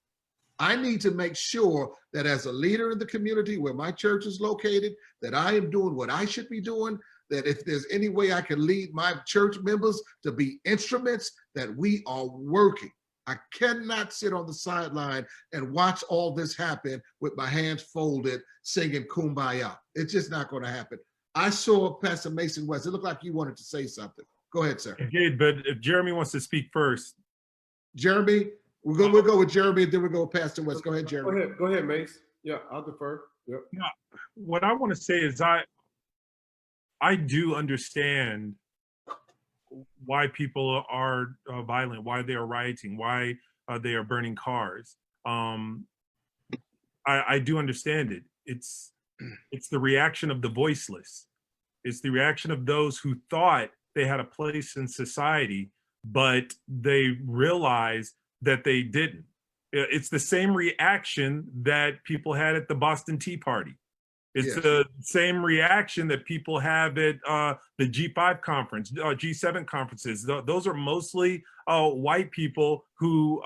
I need to make sure that as a leader in the community where my church is located, that I am doing what I should be doing, that if there's any way I can lead my church members to be instruments, that we are working. I cannot sit on the sideline and watch all this happen with my hands folded, singing Kumbaya. It's just not going to happen. I saw Pastor Mason West. It looked like you wanted to say something. Go ahead, sir. Okay, but if Jeremy wants to speak first. Jeremy, we'll go with Jeremy, and then we'll go with Pastor West. Go ahead, Jeremy. Go ahead, Mace. Yeah, I'll defer. Yep. Yeah, what I want to say is I do understand why people are violent, why they are rioting, why they are burning cars. I do understand it. It's the reaction of the voiceless. It's the reaction of those who thought they had a place in society, but they realized that they didn't. It's the same reaction that people had at the Boston Tea Party. It's the same reaction that people have at the G5 conference, G7 conferences. Those are mostly white people who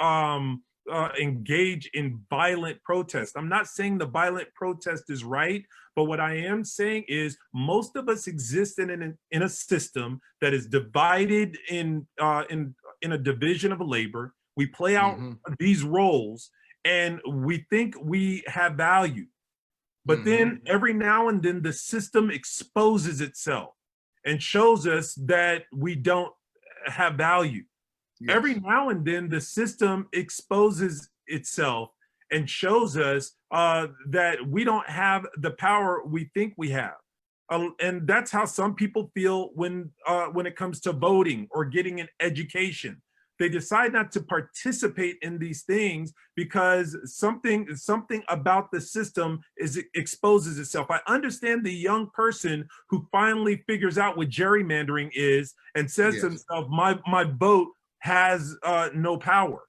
engage in violent protest. I'm not saying the violent protest is right, but what I am saying is most of us exist in a system that is divided in a division of labor. We play out these roles and we think we have value. But then every now and then the system exposes itself and shows us that we don't have value. Yes. Every now and then the system exposes itself and shows us that we don't have the power we think we have. And that's how some people feel when it comes to voting or getting an education. They decide not to participate in these things because something about the system exposes itself. I understand the young person who finally figures out what gerrymandering is and says to himself, my vote has no power.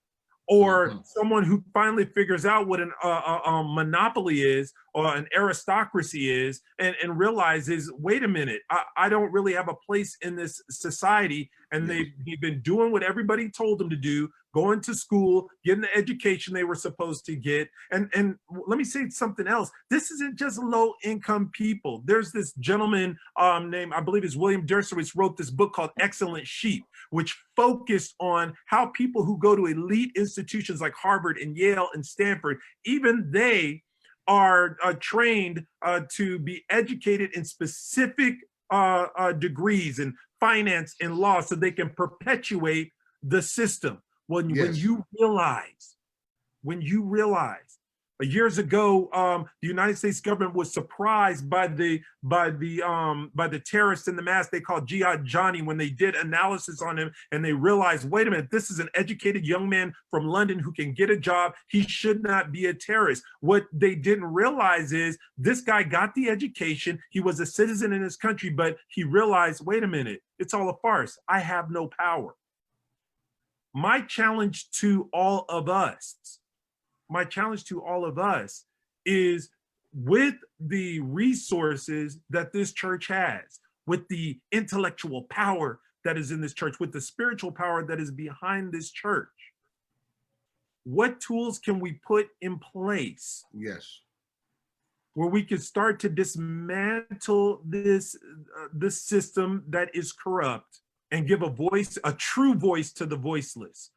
Or someone who finally figures out what a monopoly is or an aristocracy is and realizes, wait a minute, I don't really have a place in this society. And they've been doing what everybody told them to do, going to school, getting the education they were supposed to get. And let me say something else. This isn't just low income people. There's this gentleman named, I believe it's William Dershowitz, wrote this book called Excellent Sheep, which focused on how people who go to elite institutions like Harvard and Yale and Stanford, even they are trained to be educated in specific degrees in finance and law so they can perpetuate the system. When you realize years ago, the United States government was surprised by the terrorists in the mask they called Jihad Johnny when they did analysis on him, and they realized, wait a minute, this is an educated young man from London who can get a job. He should not be a terrorist. What they didn't realize is this guy got the education. He was a citizen in his country, but he realized, wait a minute, it's all a farce. I have no power. My challenge to all of us is, with the resources that this church has, with the intellectual power that is in this church, with the spiritual power that is behind this church, what tools can we put in place? Yes. Where we can start to dismantle this system that is corrupt and give a voice, a true voice to the voiceless,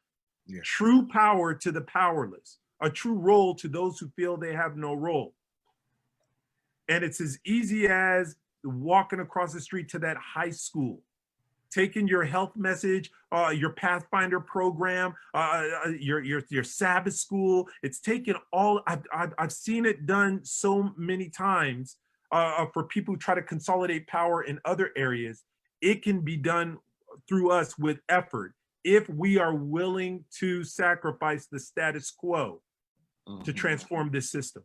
true power to the powerless, a true role to those who feel they have no role. And it's as easy as walking across the street to that high school, taking your health message, your Pathfinder program, your Sabbath school. It's taken all, I've seen it done so many times for people who try to consolidate power in other areas. It can be done through us with effort if we are willing to sacrifice the status quo to transform this system.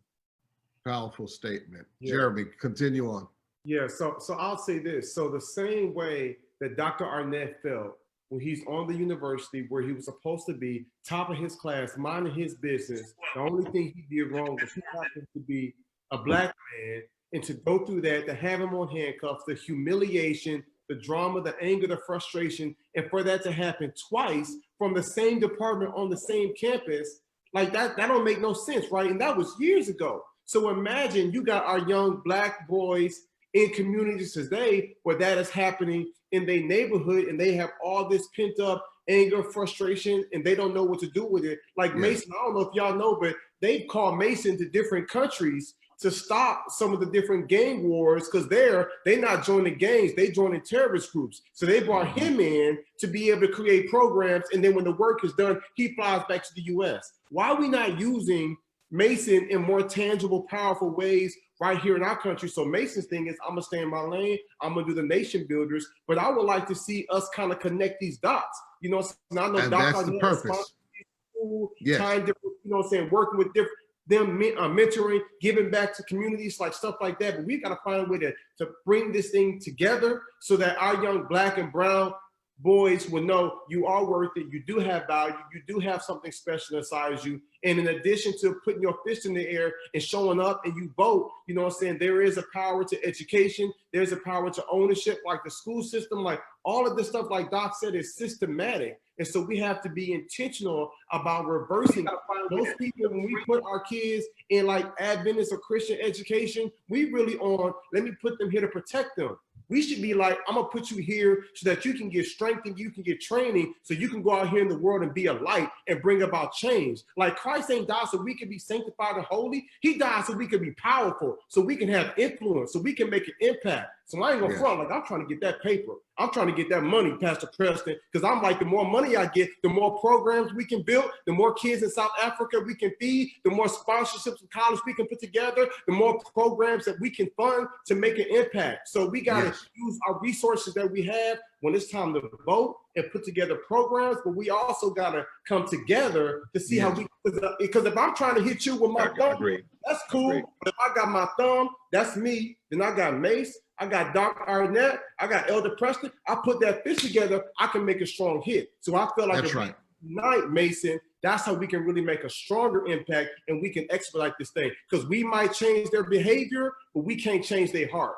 Powerful statement. Jeremy, continue on. Yeah, so I'll say this. So the same way that Dr. Arnett felt when he's on the university where he was supposed to be top of his class, minding his business, the only thing he did wrong was he happened to be a black man, and to go through that, to have him on handcuffs, the humiliation, the drama, the anger, the frustration, and for that to happen twice from the same department on the same campus, like that don't make no sense, right? And that was years ago. So imagine you got our young black boys in communities today where that is happening in their neighborhood, and they have all this pent up anger, frustration, and they don't know what to do with it. Like Mason, I don't know if y'all know, but they've called Mason to different countries to stop some of the different gang wars, because they're not joining gangs, they joining terrorist groups. So they brought him in to be able to create programs, and then when the work is done, he flies back to the US. Why are we not using Mason in more tangible, powerful ways right here in our country? So Mason's thing is, I'm gonna stay in my lane, I'm gonna do the nation builders, but I would like to see us kind of connect these dots. You know, and I know and that's the purpose. Trying different, you know what I'm saying, working with different, them mentoring, giving back to communities, like stuff like that. But we got to find a way to bring this thing together so that our young black and brown boys will know you are worth it, you do have value, you do have something special inside you. And in addition to putting your fist in the air and showing up and you vote, you know what I'm saying, there is a power to education, there's a power to ownership, like the school system, like all of this stuff, like Doc said, is systematic. And so we have to be intentional about reversing those people. When we put our kids in like Adventist or Christian education, we really on, let me put them here to protect them. We should be like, I'm gonna put you here so that you can get strength and you can get training so you can go out here in the world and be a light and bring about change. Like Christ ain't died so we can be sanctified and holy. He died so we can be powerful, so we can have influence, so we can make an impact. So I ain't gonna front, like I'm trying to get that paper. I'm trying to get that money, Pastor Preston, because I'm like, the more money I get, the more programs we can build, the more kids in South Africa we can feed, the more sponsorships in college we can put together, the more programs that we can fund to make an impact. So we gotta use our resources that we have when it's time to vote and put together programs, but we also gotta come together to see how we, because if I'm trying to hit you with my thumb, that's cool. But if I got my thumb, that's me, then I got Mace, I got Dr. Arnett, I got Elder Preston. I put that fist together, I can make a strong hit. So I feel like if we unite, Mason, that's how we can really make a stronger impact and we can expedite this thing. Because we might change their behavior, but we can't change their heart.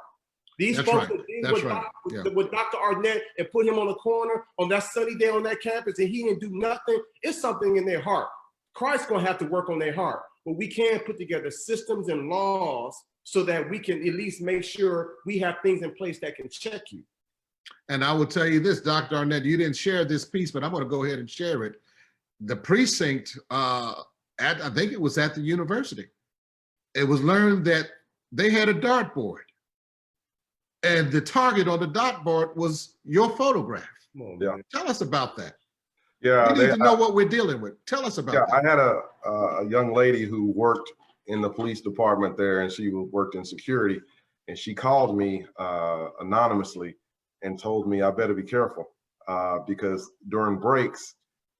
These folks that did with Dr. Arnett and put him on the corner on that sunny day on that campus and he didn't do nothing, it's something in their heart. Christ's gonna have to work on their heart. But we can put together systems and laws so that we can at least make sure we have things in place that can check you. And I will tell you this, Dr. Arnett, you didn't share this piece, but I'm going to go ahead and share it. The precinct, I think it was at the university. it was learned that they had a dartboard, and the target on the dartboard was your photograph. Come on, Yeah. man. Tell us about that. Yeah, We need to know what we're dealing with. Tell us about yeah, that. I had a young lady who worked in the police department there, and she worked in security, and she called me anonymously and told me I better be careful because during breaks,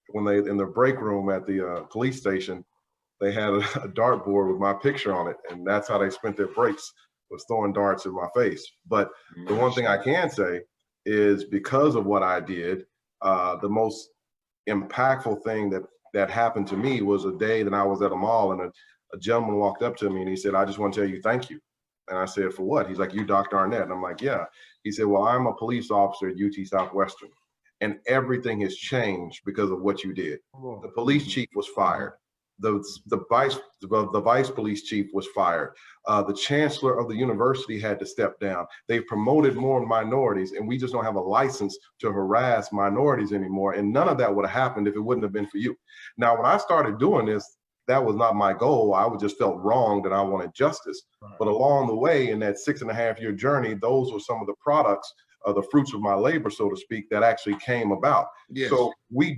when they in the break room at the police station, they had a dartboard with my picture on it, and that's how they spent their breaks, was throwing darts in my face. But the one thing I can say is because of what I did, the most impactful thing that happened to me was a day that I was at a mall, and a gentleman walked up to me and he said, "I just want to tell you thank you." And I said, "For what?" He's like, "You Dr. Arnett." And I'm like, "Yeah." He said, "Well, I'm a police officer at UT Southwestern, and everything has changed because of what you did. The police chief was fired. The vice police chief was fired. The chancellor of the university had to step down. They've promoted more minorities, and we just don't have a license to harass minorities anymore. And none of that would have happened if it wouldn't have been for you." Now, when I started doing this, that was not my goal. I just felt wrong that I wanted justice. Right. But along the way, in that 6.5-year journey, those were some of the products, the fruits of my labor, so to speak, that actually came about. Yes. So we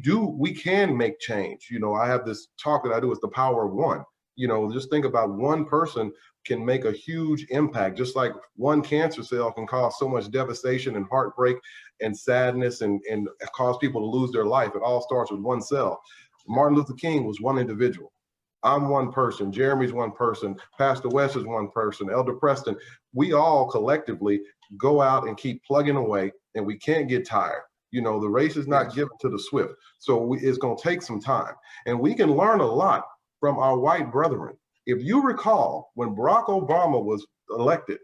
can make change. You know, I have this talk that I do, it's the power of one. You know, just think about one person can make a huge impact, just like one cancer cell can cause so much devastation and heartbreak and sadness and cause people to lose their life. It all starts with one cell. Martin Luther King was one individual. I'm one person, Jeremy's one person, Pastor West is one person, Elder Preston. We all collectively go out and keep plugging away, and we can't get tired. You know, the race is not given to the swift. So it's going to take some time. And we can learn a lot from our white brethren. If you recall, when Barack Obama was elected,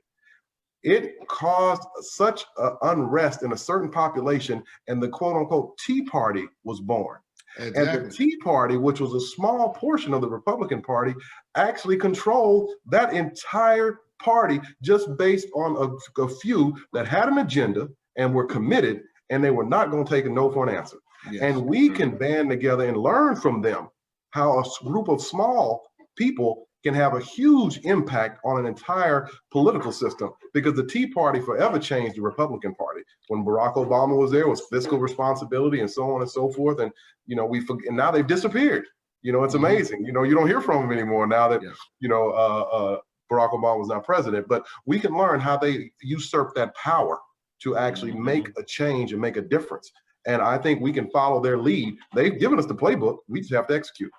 it caused such unrest in a certain population, and the quote unquote Tea Party was born. Exactly. And the Tea Party, which was a small portion of the Republican Party, actually controlled that entire party just based on a few that had an agenda and were committed, and they were not going to take a no for an answer. Yes. And we can band together and learn from them how a group of small people can have a huge impact on an entire political system, because the Tea Party forever changed the Republican Party. When Barack Obama was there, it was fiscal responsibility and so on and so forth. And, you know, and now they've disappeared. You know, it's amazing. You know, you don't hear from them anymore now that, you know, Barack Obama was not president. But we can learn how they usurp that power to actually make a change and make a difference. And I think we can follow their lead. They've given us the playbook. We just have to execute.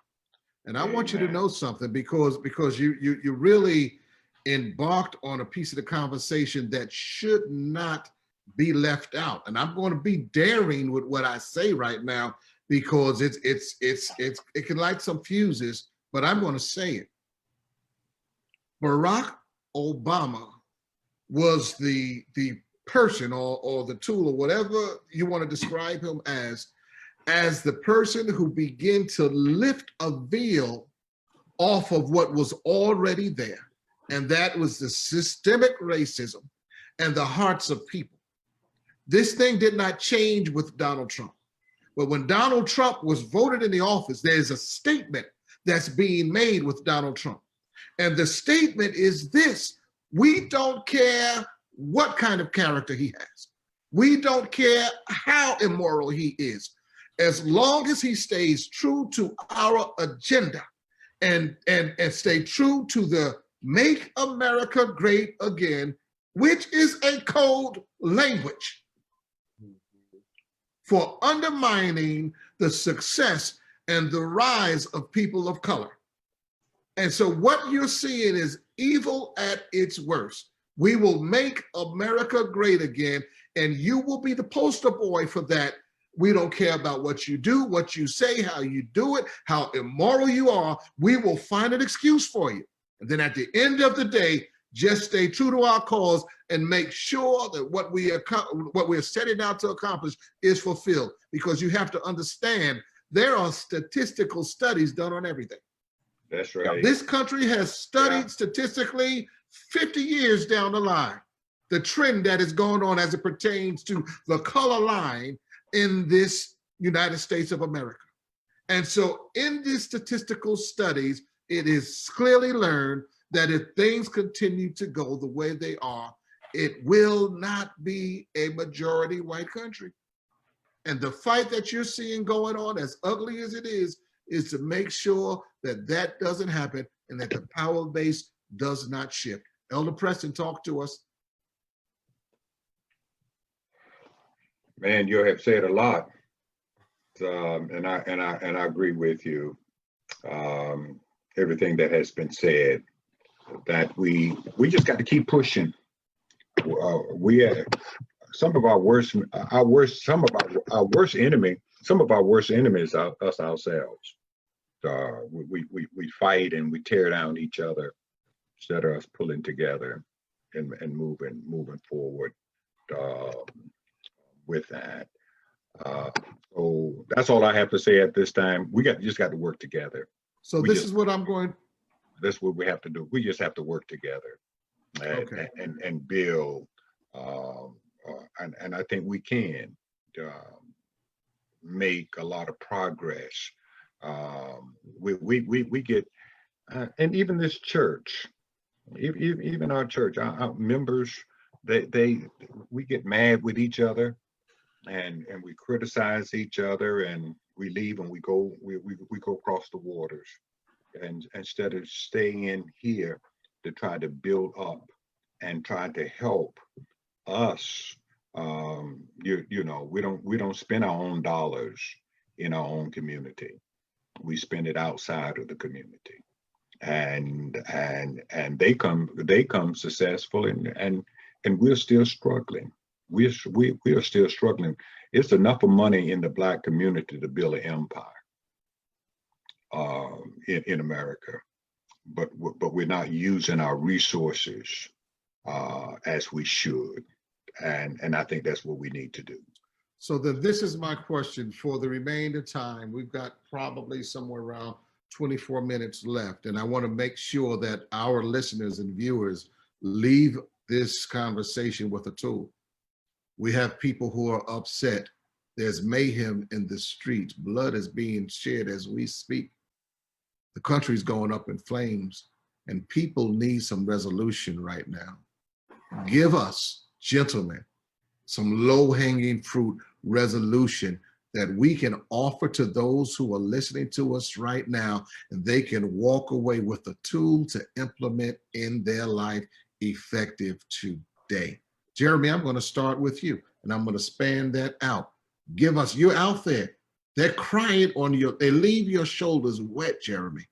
And I want you to know something, because you really embarked on a piece of the conversation that should not be left out. And I'm going to be daring with what I say right now, because it can light some fuses, but I'm going to say it. Barack Obama was the person or the tool or whatever you want to describe him as the person who began to lift a veil off of what was already there. And that was the systemic racism and the hearts of people. This thing did not change with Donald Trump. But when Donald Trump was voted in the office, there's a statement that's being made with Donald Trump. And the statement is this: we don't care what kind of character he has. We don't care how immoral he is. As long as he stays true to our agenda and stay true to the Make America Great Again, which is a code language for undermining the success and the rise of people of color. And so what you're seeing is evil at its worst. We will make America great again, and you will be the poster boy for that. We don't care about what you do, what you say, how you do it, how immoral you are. We will find an excuse for you. And then at the end of the day, just stay true to our cause and make sure that what we're setting out to accomplish is fulfilled. Because you have to understand, there are statistical studies done on everything. That's right. This country has studied statistically 50 years down the line the trend that is going on as it pertains to the color line in this United States of America. And so in these statistical studies, it is clearly learned that if things continue to go the way they are, it will not be a majority white country. And the fight that you're seeing going on, as ugly as it is to make sure that that doesn't happen and that the power base does not shift. Elder Preston, talk to us. Man, you have said a lot, and I agree with you. Everything that has been said, that we just got to keep pushing. Some of our worst enemies are us ourselves. We fight and we tear down each other instead of us pulling together and moving forward with that. So that's all I have to say at this time. We just got to work together. So this is what I'm going. That's what we have to do. We just have to work together and build. And I think we can make a lot of progress. We get, and even this church, even our church, our members, we get mad with each other, and we criticize each other, and we leave and we go across the waters, and instead of staying in here to try to build up and try to help us. We don't spend our own dollars in our own community. We spend it outside of the community, and they come successful, and we're still struggling. We are still struggling. It's enough of money in the Black community to build an empire in America, but we're not using our resources as we should, and I think that's what we need to do. So then this is my question for the remainder time. We've got probably somewhere around 24 minutes left, and I want to make sure that our listeners and viewers leave this conversation with a tool. We have people who are upset. There's mayhem in the streets. Blood is being shed as we speak. The country's going up in flames, and people need some resolution right now. Give us, gentlemen, some low-hanging fruit resolution that we can offer to those who are listening to us right now, and they can walk away with a tool to implement in their life effective today. Jeremy, I'm going to start with you, and I'm going to span that out. Give us, you're out there. They're crying on you. They leave your shoulders wet, Jeremy.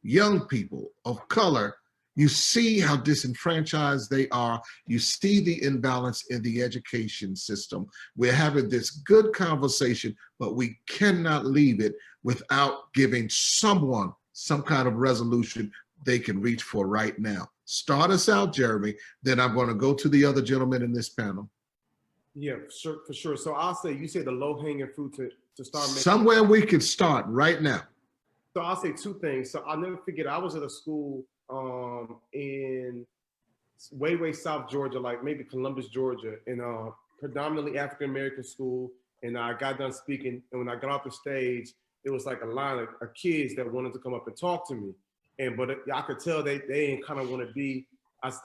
Young people of color, you see how disenfranchised they are. You see the imbalance in the education system. We're having this good conversation, but we cannot leave it without giving someone some kind of resolution they can reach for right now. Start us out, Jeremy. Then I'm going to go to the other gentlemen in this panel. Yeah, for sure. So I'll say, you say the low-hanging fruit to start making. Somewhere we could start right now. So I'll say two things. So I'll never forget, I was at a school in way South Georgia, like maybe Columbus, Georgia, in a predominantly African-American school. And I got done speaking, and when I got off the stage, it was like a line of kids that wanted to come up and talk to me. But I could tell they didn't kind of want to be,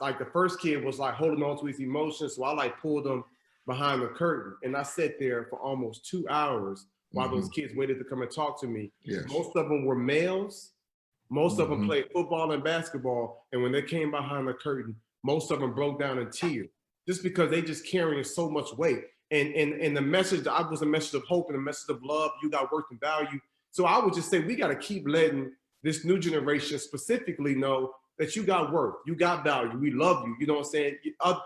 like the first kid was like holding on to his emotions. So I like pulled them behind the curtain, and I sat there for almost 2 hours while those kids waited to come and talk to me. Yes. Most of them were males. Most of them played football and basketball. And when they came behind the curtain, most of them broke down in tears just because they just carrying so much weight. And the message, I was a message of hope and a message of love. You got worth and value. So I would just say, we got to keep letting this new generation specifically know that you got worth, you got value, we love you. You know what I'm saying?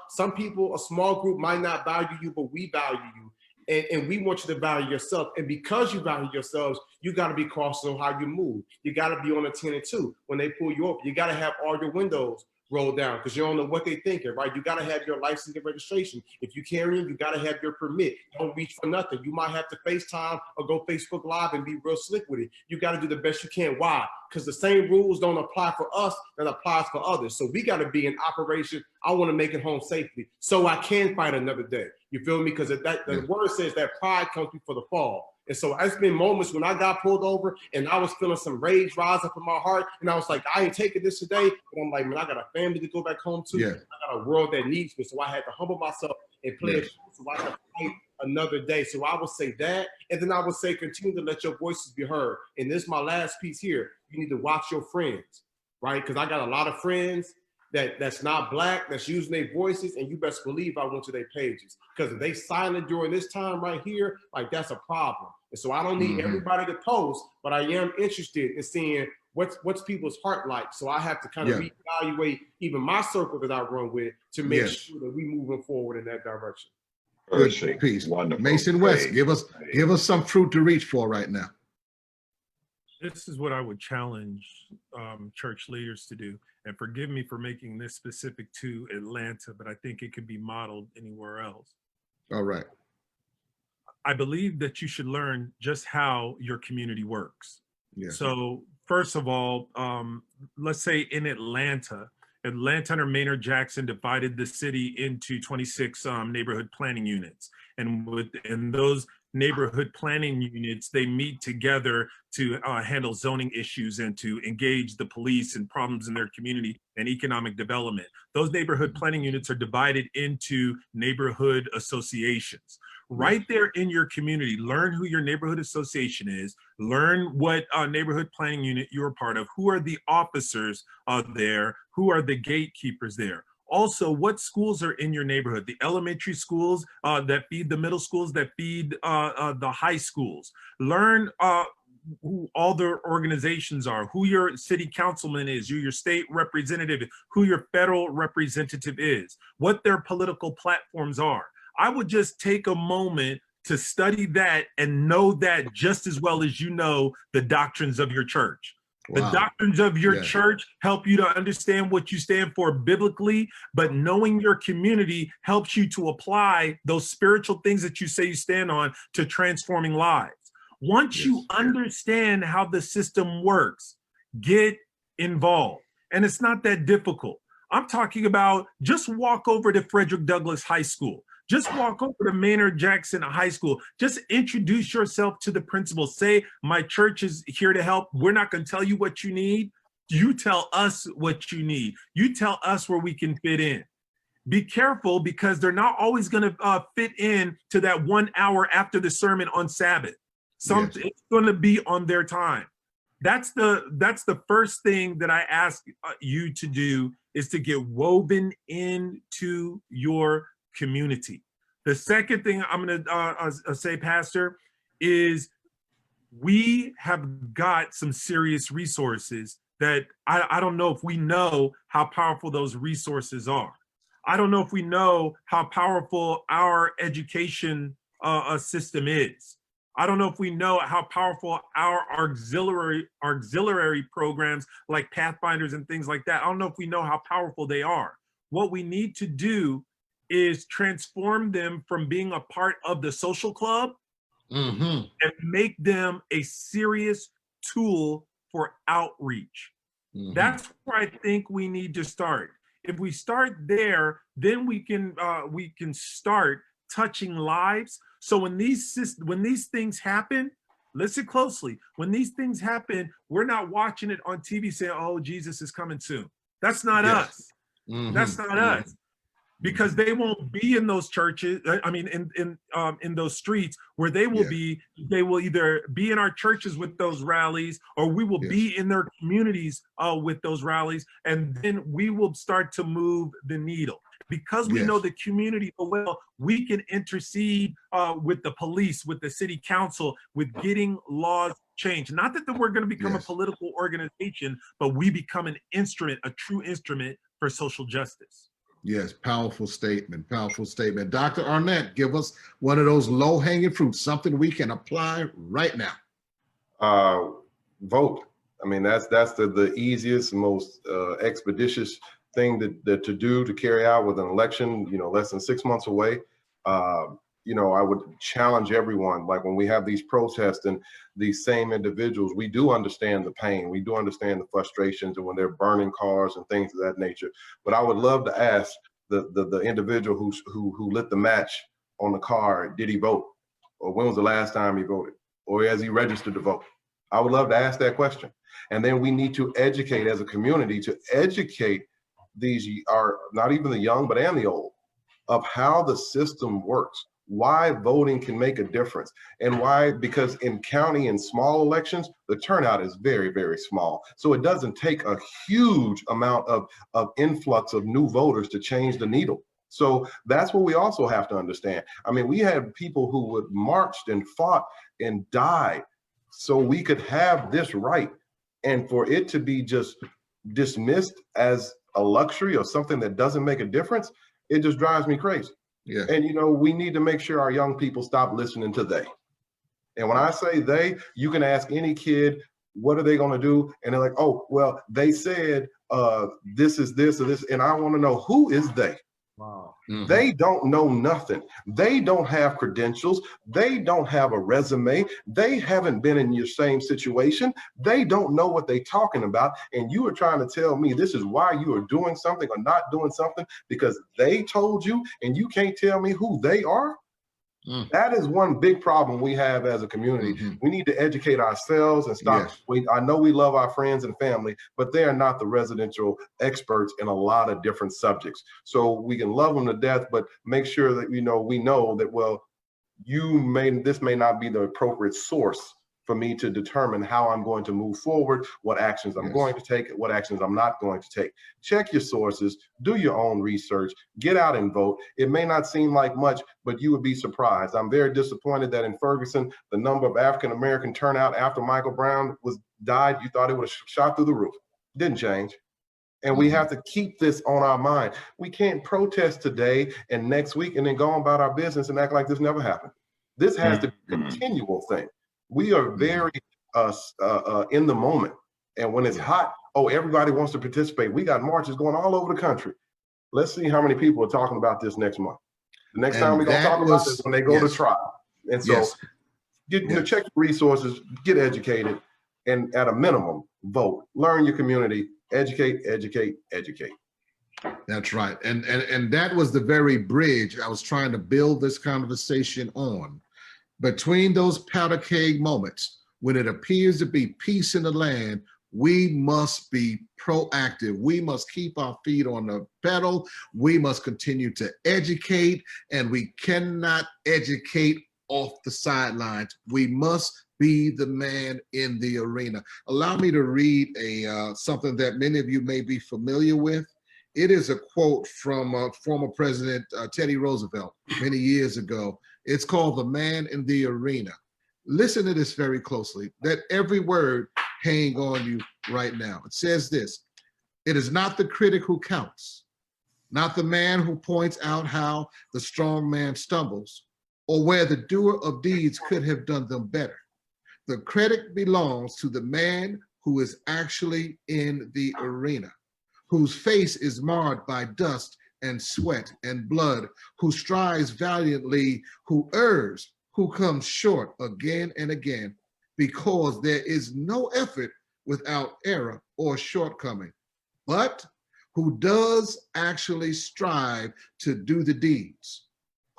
Some people, a small group might not value you, but we value you. And we want you to value yourself. And because you value yourselves, you got to be cautious on how you move. You got to be on a 10 and 2 when they pull you over. You got to have all your windows rolled down because you don't know what they're thinking, right? You got to have your license and registration. If you carry them, you got to have your permit. Don't reach for nothing. You might have to FaceTime or go Facebook Live and be real slick with it. You got to do the best you can. Why? Because the same rules don't apply for us that applies for others. So we got to be in operation. I want to make it home safely so I can fight another day. You feel me? Because the word says that pride comes before the fall. And so it's been moments when I got pulled over and I was feeling some rage rise up in my heart. And I was like, I ain't taking this today. But I'm like, man, I got a family to go back home to. Yeah. I got a world that needs me. So I had to humble myself and play it so I could fight another day. So I would say that. And then I would say, continue to let your voices be heard. And this is my last piece here. You need to watch your friends, right? Because I got a lot of friends that's not Black, that's using their voices, and you best believe I went to their pages. Because if they silent during this time right here, like that's a problem. And so I don't need everybody to post, but I am interested in seeing what's people's heart like. So I have to kind of reevaluate even my circle that I run with to make sure that we moving forward in that direction. Good piece. Wonderful. Mason West, give us some fruit to reach for right now. This is what I would challenge church leaders to do. And forgive me for making this specific to Atlanta, but I think it could be modeled anywhere else. All right. I believe that you should learn just how your community works. Yeah. So first of all, let's say in Atlanta under Maynard Jackson divided the city into 26 neighborhood planning units. And within those neighborhood planning units, they meet together to handle zoning issues and to engage the police in problems in their community and economic development. Those neighborhood planning units are divided into neighborhood associations. Right there in your community, learn who your neighborhood association is, learn what neighborhood planning unit you're a part of, who are the officers there, who are the gatekeepers there. Also, what schools are in your neighborhood? The elementary schools that feed the middle schools, that feed the high schools. Learn who all their organizations are, who your city councilman is, who your state representative is, who your federal representative is, what their political platforms are. I would just take a moment to study that and know that just as well as you know the doctrines of your church. The doctrines of your church help you to understand what you stand for biblically, but knowing your community helps you to apply those spiritual things that you say you stand on to transforming lives. Once you understand how the system works, get involved. And it's not that difficult. I'm talking about just walk over to Frederick Douglass High School. Just walk over to Maynard Jackson High School. Just introduce yourself to the principal. Say, my church is here to help. We're not going to tell you what you need. You tell us what you need. You tell us where we can fit in. Be careful because they're not always going to fit in to that 1 hour after the sermon on Sabbath. It's going to be on their time. That's the first thing that I ask you to do, is to get woven into your community. The second thing I'm going to say, Pastor, is we have got some serious resources that I don't know if we know how powerful those resources are. I don't know if we know how powerful our education system is. I don't know if we know how powerful our auxiliary programs like Pathfinders and things like that. I don't know if we know how powerful they are. What we need to do is transform them from being a part of the social club and make them a serious tool for outreach. That's where I think we need to start. If we start there, then we can start touching lives. So when these things happen, listen closely. When these things happen, we're not watching it on TV saying, "Oh, Jesus is coming soon." That's not us. That's not us. Because they won't be in those churches. I mean, in those streets where they will be. They will either be in our churches with those rallies, or we will be in their communities with those rallies, and then we will start to move the needle. Because we know the community well, we can intercede with the police, with the city council, with getting laws changed. Not that we're going to become a political organization, but we become an instrument, a true instrument for social justice. Yes, powerful statement, powerful statement. Dr. Arnett, give us one of those low-hanging fruits, something we can apply right now. Vote. I mean, that's the easiest, most expeditious thing to do, to carry out with an election, less than 6 months away. I would challenge everyone, like when we have these protests and these same individuals, we do understand the pain, we do understand the frustrations, and when they're burning cars and things of that nature. But I would love to ask the individual who lit the match on the car, did he vote? Or when was the last time he voted? or has he registered to vote? I would love to ask that question. And then we need to educate as a community, to educate these are not even the young, but and the old, of how the system works, why voting can make a difference, and why, because in county and small elections, the turnout is very, very small. So it doesn't take a huge amount of influx of new voters to change the needle. So that's what we also have to understand. I mean, we had people who would marched and fought and died so we could have this right. And for it to be just dismissed as a luxury or something that doesn't make a difference, it just drives me crazy. Yeah. And, you know, we need to make sure our young people stop listening to they. And when I say they, you can ask any kid, what are they going to do? And they're like, oh, well, they said this is this or this. And I want to know, who is they? Wow. Mhm. They don't know nothing. They don't have credentials. They don't have a resume. They haven't been in your same situation. They don't know what they're talking about. And you are trying to tell me this is why you are doing something or not doing something because they told you, and you can't tell me who they are? That is one big problem we have as a community. We need to educate ourselves and stop. Yes. I know we love our friends and family, but they are not the residential experts in a lot of different subjects. So we can love them to death, but make sure that, you know, we know that, well, this may not be the appropriate source for me to determine how I'm going to move forward, what actions I'm going to take, what actions I'm not going to take. Check your sources, do your own research, get out and vote. It may not seem like much, but you would be surprised. I'm very disappointed that in Ferguson, the number of African-American turnout after Michael Brown died, you thought it would have shot through the roof. Didn't change. And we have to keep this on our mind. We can't protest today and next week and then go on about our business and act like this never happened. This has to be a continual thing. We are very in the moment. And when it's hot, oh, everybody wants to participate. We got marches going all over the country. Let's see how many people are talking about this next month. The next time we're going to talk about this when they go to trial. And so check your resources, get educated, and at a minimum, vote. Learn your community, educate, educate, educate. That's right. And that was the very bridge I was trying to build this conversation on. Between those powder keg moments, when it appears to be peace in the land, we must be proactive. We must keep our feet on the pedal. We must continue to educate, and we cannot educate off the sidelines. We must be the man in the arena. Allow me to read something that many of you may be familiar with. It is a quote from former President Teddy Roosevelt many years ago. It's called The Man in the Arena. Listen to this very closely. Let every word hang on you right now. It says this: it is not the critic who counts, not the man who points out how the strong man stumbles, or where the doer of deeds could have done them better. The credit belongs to the man who is actually in the arena, whose face is marred by dust and sweat and blood, who strives valiantly, who errs, who comes short again and again, because there is no effort without error or shortcoming, but who does actually strive to do the deeds,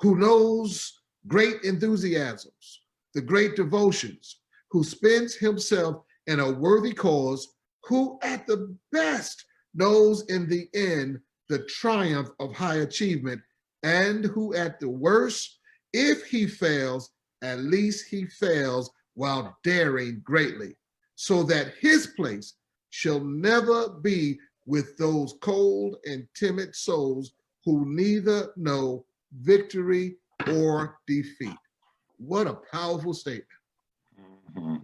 who knows great enthusiasms, the great devotions, who spends himself in a worthy cause, who at the best knows in the end the triumph of high achievement, and who at the worst, if he fails, at least he fails while daring greatly, so that his place shall never be with those cold and timid souls who neither know victory or defeat. What a powerful statement.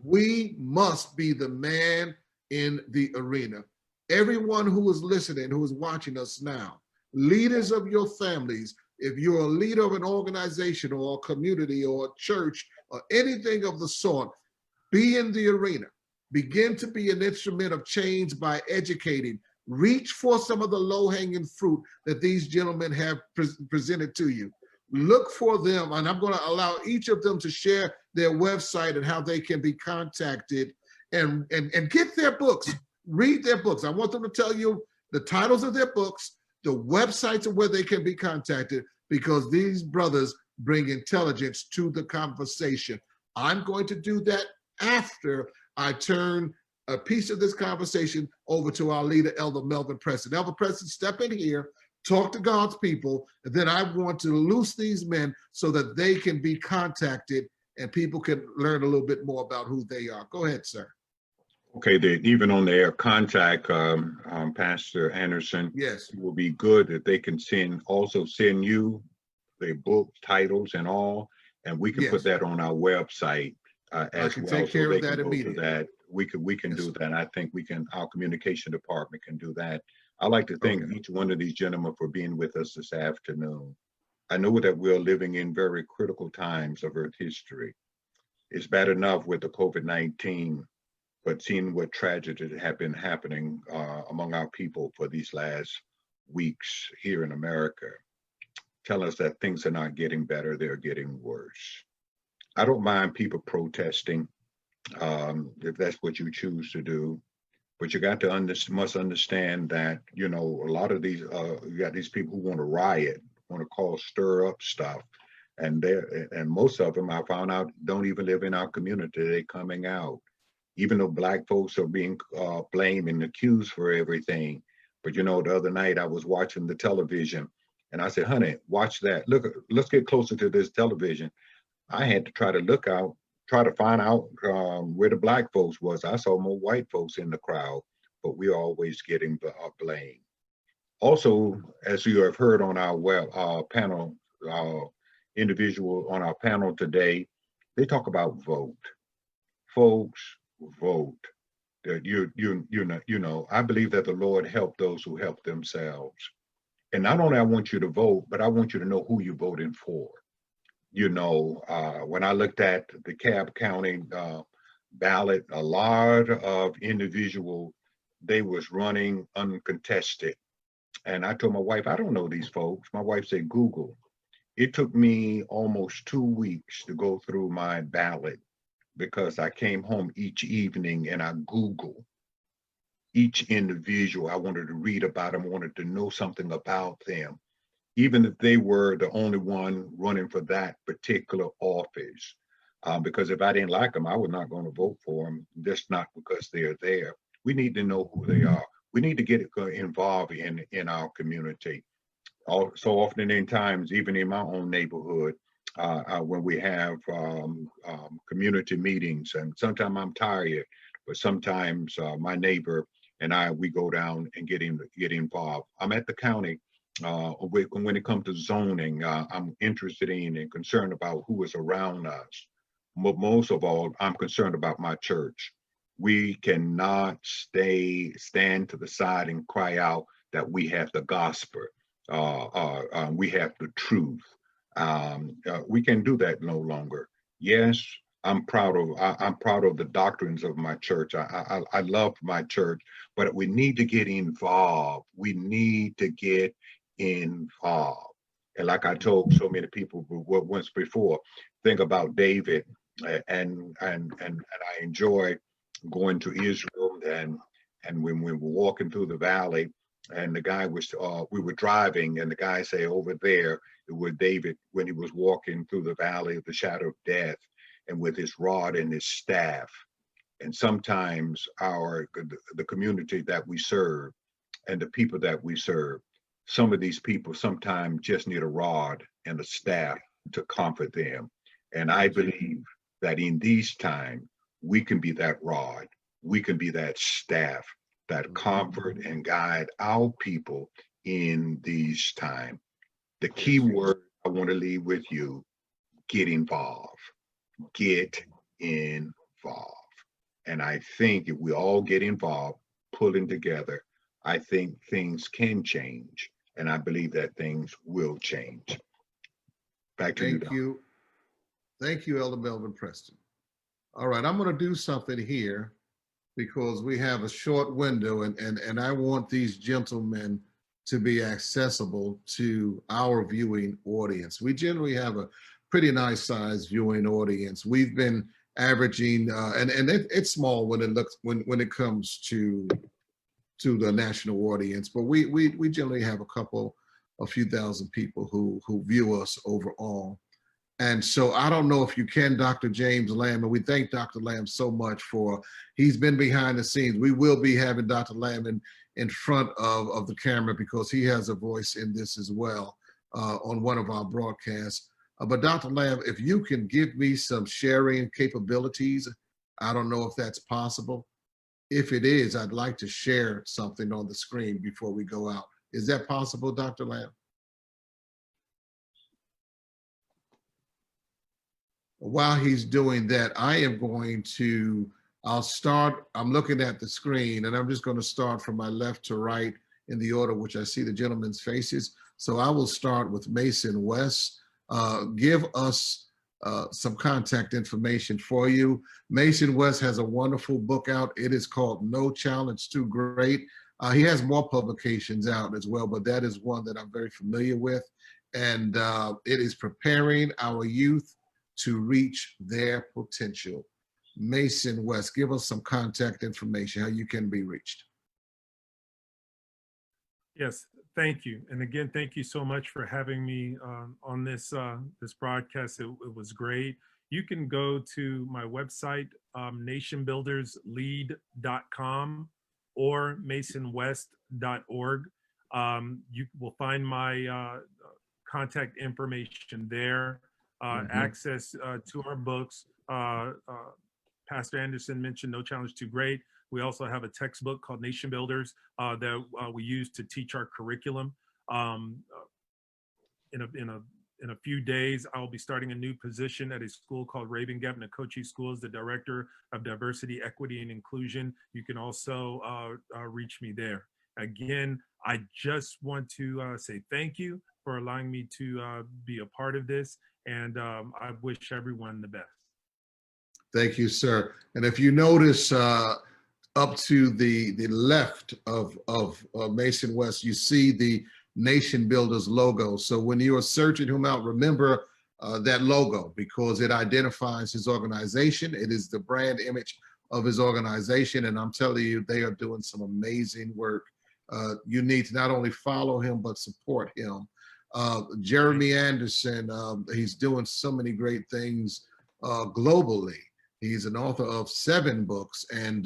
We must be the man in the arena. Everyone who is listening, who is watching us now, leaders of your families, if you're a leader of an organization or a community or a church or anything of the sort, be in the arena. Begin to be an instrument of change by educating. Reach for some of the low-hanging fruit that these gentlemen have presented to you. Look for them, and I'm going to allow each of them to share their website and how they can be contacted, and get their books. Read their books. I want them to tell you the titles of their books, the websites of where they can be contacted, because these brothers bring intelligence to the conversation. I'm going to do that after I turn a piece of this conversation over to our leader, Elder Melvin Preston. Elder Preston, step in here, talk to God's people, and then I want to loose these men so that they can be contacted and people can learn a little bit more about who they are. Go ahead, sir. Okay, even on their contact, Pastor Anderson, Yes. it will be good that they can also send you their book titles and all, and we can put that on our website as can well. take care so they of that can go to immediately. that. We can Yes, do sir. that. I think our communication department can do that. I'd like to thank Okay. each one of these gentlemen for being with us this afternoon. I know that we're living in very critical times of Earth history. It's bad enough with the COVID-19, but seeing what tragedies have been happening among our people for these last weeks here in America tell us that things are not getting better, they're getting worse. I don't mind people protesting if that's what you choose to do, but you got to must understand that, you know, a lot of these, you got these people who want to riot, want to stir up stuff. And most of them I found out don't even live in our community. They're coming out, even though Black folks are being blamed and accused for everything. But you know, the other night I was watching the television and I said, honey, watch that. Look, let's get closer to this television. I had to try to find out where the Black folks was. I saw more white folks in the crowd, but we're always getting blamed. Also, as you have heard on our panel, individual on our panel today, they talk about vote. Folks, vote. You know, I believe that the Lord helped those who help themselves. And not only I want you to vote, but I want you to know who you're voting for. You know, when I looked at the Cobb County ballot, a lot of individuals, they was running uncontested. And I told my wife, I don't know these folks. My wife said, Google. It took me almost 2 weeks to go through my ballot because I came home each evening and I Googled each individual. I wanted to read about them, wanted to know something about them, even if they were the only one running for that particular office. Because if I didn't like them, I was not going to vote for them, just not because they're there. We need to know who they are. We need to get involved in our community. So often in times, even in my own neighborhood, when we have community meetings, and sometimes I'm tired, but sometimes my neighbor and we go down and get involved. I'm at the county. When it comes to zoning, I'm interested in and concerned about who is around us. But most of all, I'm concerned about my church. We cannot stand to the side and cry out that we have the gospel. We have the truth. We can do that no longer. Yes, I'm proud of the doctrines of my church. I love my church, but we need to get involved. We need to get involved. And like I told so many people once before, think about David, and I enjoy going to Israel, and when we were walking through the valley, and the guy was we were driving, and the guy say over there it was David when he was walking through the valley of the shadow of death, and with his rod and his staff. And sometimes the community that we serve and the people that we serve, some of these people sometimes just need a rod and a staff to comfort them. And I believe that in these times, we can be that rod, we can be that staff, that comfort and guide our people in these times. The key word I want to leave with you, get involved. Get involved. And I think if we all get involved, pulling together, I think things can change. And I believe that things will change. Back to you, Thank you. Thank you, Elder Melvin Preston. All right, I'm going to do something here because we have a short window, and I want these gentlemen to be accessible to our viewing audience. We generally have a pretty nice sized viewing audience. We've been averaging, and it's small when it comes to the national audience, but we generally have a few thousand people who view us overall. And so I don't know if you can, Dr. James Lamb, and we thank Dr. Lamb so much for, he's been behind the scenes. We will be having Dr. Lamb in front of the camera because he has a voice in this as well on one of our broadcasts. But Dr. Lamb, if you can give me some sharing capabilities, I don't know if that's possible. If it is, I'd like to share something on the screen before we go out. Is that possible, Dr. Lamb? While he's doing that, I am going to, I'm looking at the screen and I'm just going to start from my left to right in the order which I see the gentlemen's faces. So I will start with Mason West. Give us some contact information for you. Mason West has a wonderful book out. It is called No Challenge Too Great. He has more publications out as well, but that is one that I'm very familiar with. And it is preparing our youth to reach their potential. Mason West, give us some contact information, how you can be reached. Yes, thank you. And again, thank you so much for having me on this broadcast. It was great. You can go to my website, nationbuilderslead.com or masonwest.org. You will find my contact information there. Access to our books. Pastor Anderson mentioned No Challenge Too Great. We also have a textbook called Nation Builders that we use to teach our curriculum. In a few days, I'll be starting a new position at a school called Raven Gap Nkochi School as the Director of Diversity, Equity, and Inclusion. You can also reach me there. Again, I just want to say thank you for allowing me to be a part of this. And I wish everyone the best. Thank you, sir. And if you notice up to the left of Mason West, you see the Nation Builders logo. So when you are searching him out, remember that logo because it identifies his organization. It is the brand image of his organization. And I'm telling you, they are doing some amazing work. You need to not only follow him, but support him. Jeremy Anderson, he's doing so many great things globally. He's an author of 7 books and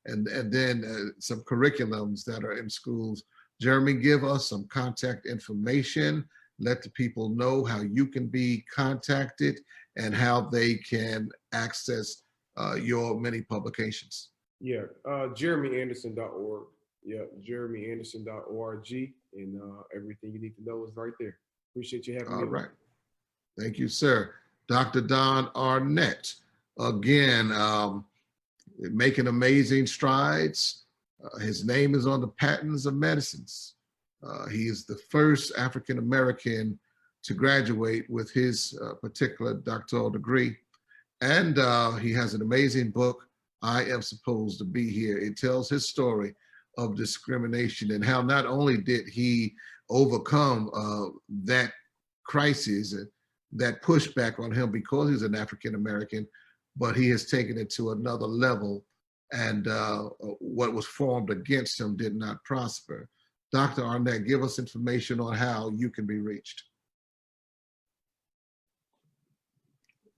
then some curriculums that are in schools. Jeremy, give us some contact information. Let the people know how you can be contacted and how they can access your many publications. Yeah, jeremyanderson.org. Yeah, jeremyanderson.org. And everything you need to know is right there. Appreciate you having me. All right. Thank you, sir. Dr. Don Arnett, again, making amazing strides. His name is on the patents of medicines. He is the first African-American to graduate with his particular doctoral degree. And he has an amazing book, I Am Supposed to Be Here. It tells his story of discrimination and how not only did he overcome that crisis, that pushback on him because he's an African-American, but he has taken it to another level and what was formed against him did not prosper. Dr. Arnett, give us information on how you can be reached.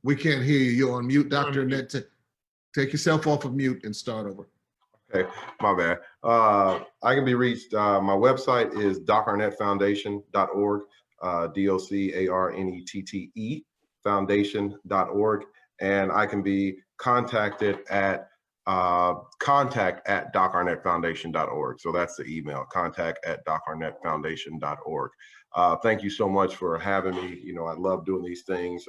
We can't hear you, you're on mute. Dr. Arnett, take yourself off of mute and start over. Okay, my bad. I can be reached. My website is docarnettfoundation.org, DOCARNETTE foundation.org, and I can be contacted at contact@docarnettfoundation.org. So that's the email, contact@docarnettfoundation.org. Thank you so much for having me. You know, I love doing these things.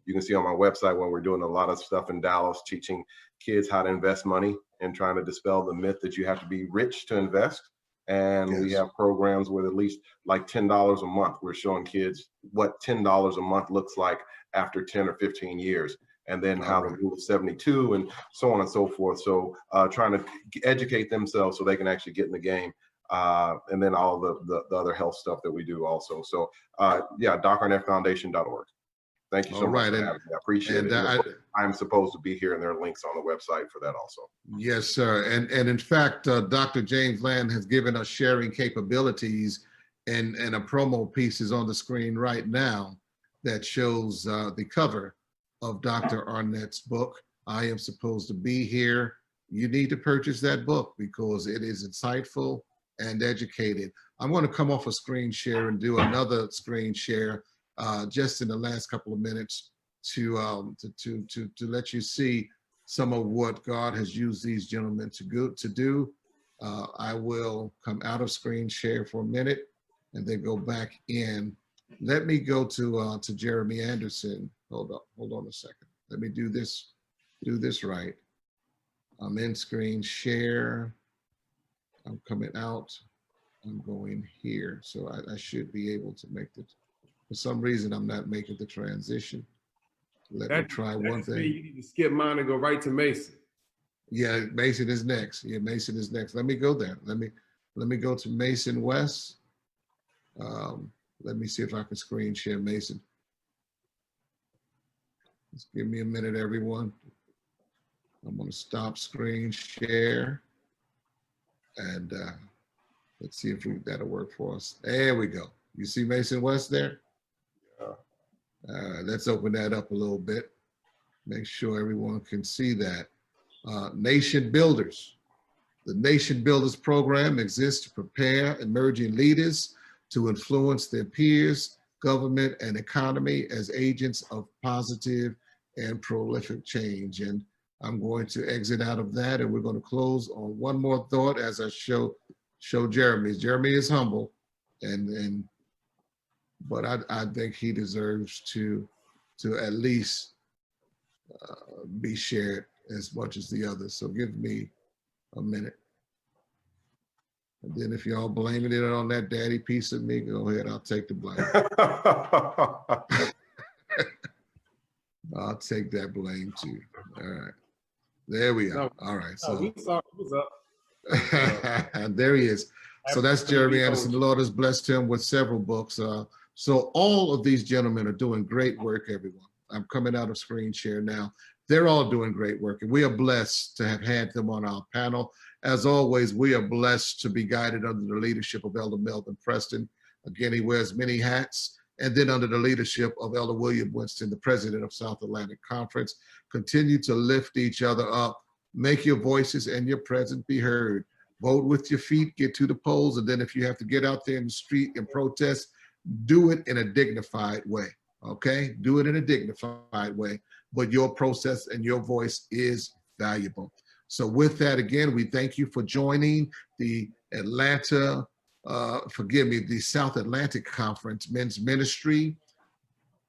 You can see on my website when we're doing a lot of stuff in Dallas, teaching kids how to invest money and trying to dispel the myth that you have to be rich to invest. And yes, we have programs with at least like $10 a month. We're showing kids what $10 a month looks like after 10 or 15 years. And then how to rule 72 and so on and so forth. So trying to educate themselves so they can actually get in the game. And then all the other health stuff that we do also. So yeah, docarnettfoundation.org. Thank you so much for having me. I appreciate it. I'm supposed to be here, and there are links on the website for that also. Yes, sir. And in fact, Dr. James Land has given us sharing capabilities, and a promo piece is on the screen right now. that shows the cover of Dr. Arnett's book, I Am Supposed to Be Here. You need to purchase that book because it is insightful and educated. I'm going to come off a screen share and do another screen share just in the last couple of minutes to let you see some of what God has used these gentlemen to do. I will come out of screen share for a minute and then go back in. Let me go to Jeremy Anderson. Hold on a second. Let me do this right. I'm in screen share. I'm coming out. I'm going here. So I should be able to make it. For some reason, I'm not making the transition. Let me try one thing. You need to skip mine and go right to Mason. Yeah, Mason is next. Yeah, Mason is next. Let me go there. Let me go to Mason West. Let me see if I can screen share Mason. Just give me a minute, everyone. I'm going to stop screen share. And let's see if that'll work for us. There we go. You see Mason West there? Let's open that up a little bit. Make sure everyone can see that. Nation Builders. The Nation Builders program exists to prepare emerging leaders to influence their peers, government, and economy as agents of positive and prolific change. And I'm going to exit out of that, and we're going to close on one more thought as I show Jeremy. Jeremy is humble, but I think he deserves to at least be shared as much as the others. So give me a minute. And then if y'all blaming it on that daddy piece of me, go ahead, I'll take the blame. I'll take that blame too. All right. There we are. All right. So we saw it was up. and there he is. So that's Jeremy Anderson. The Lord has blessed him with several books. So all of these gentlemen are doing great work, everyone. I'm coming out of screen share now. They're all doing great work, and we are blessed to have had them on our panel. As always, we are blessed to be guided under the leadership of Elder Melvin Preston. Again, he wears many hats. And then under the leadership of Elder William Winston, the president of South Atlantic Conference. Continue to lift each other up. Make your voices and your presence be heard. Vote with your feet, get to the polls, and then if you have to get out there in the street and protest, do it in a dignified way, okay? Do it in a dignified way, but your process and your voice is valuable. So with that, again, we thank you for joining the the South Atlantic Conference Men's Ministry.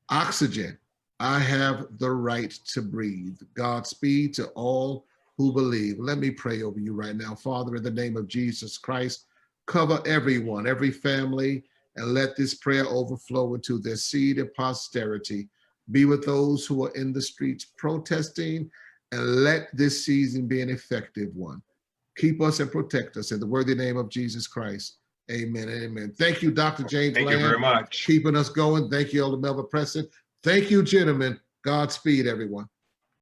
Oxygen, I have the right to breathe. Godspeed to all who believe. Let me pray over you right now. Father, in the name of Jesus Christ, cover everyone, every family, and let this prayer overflow into their seed and posterity. Be with those who are in the streets protesting, and let this season be an effective one. Keep us and protect us in the worthy name of Jesus Christ. Amen. Amen. Thank you, Dr. James Thank Lamb, you very much. keeping us going. Thank you, Elder Melvin Preston. Thank you, gentlemen. Godspeed, everyone.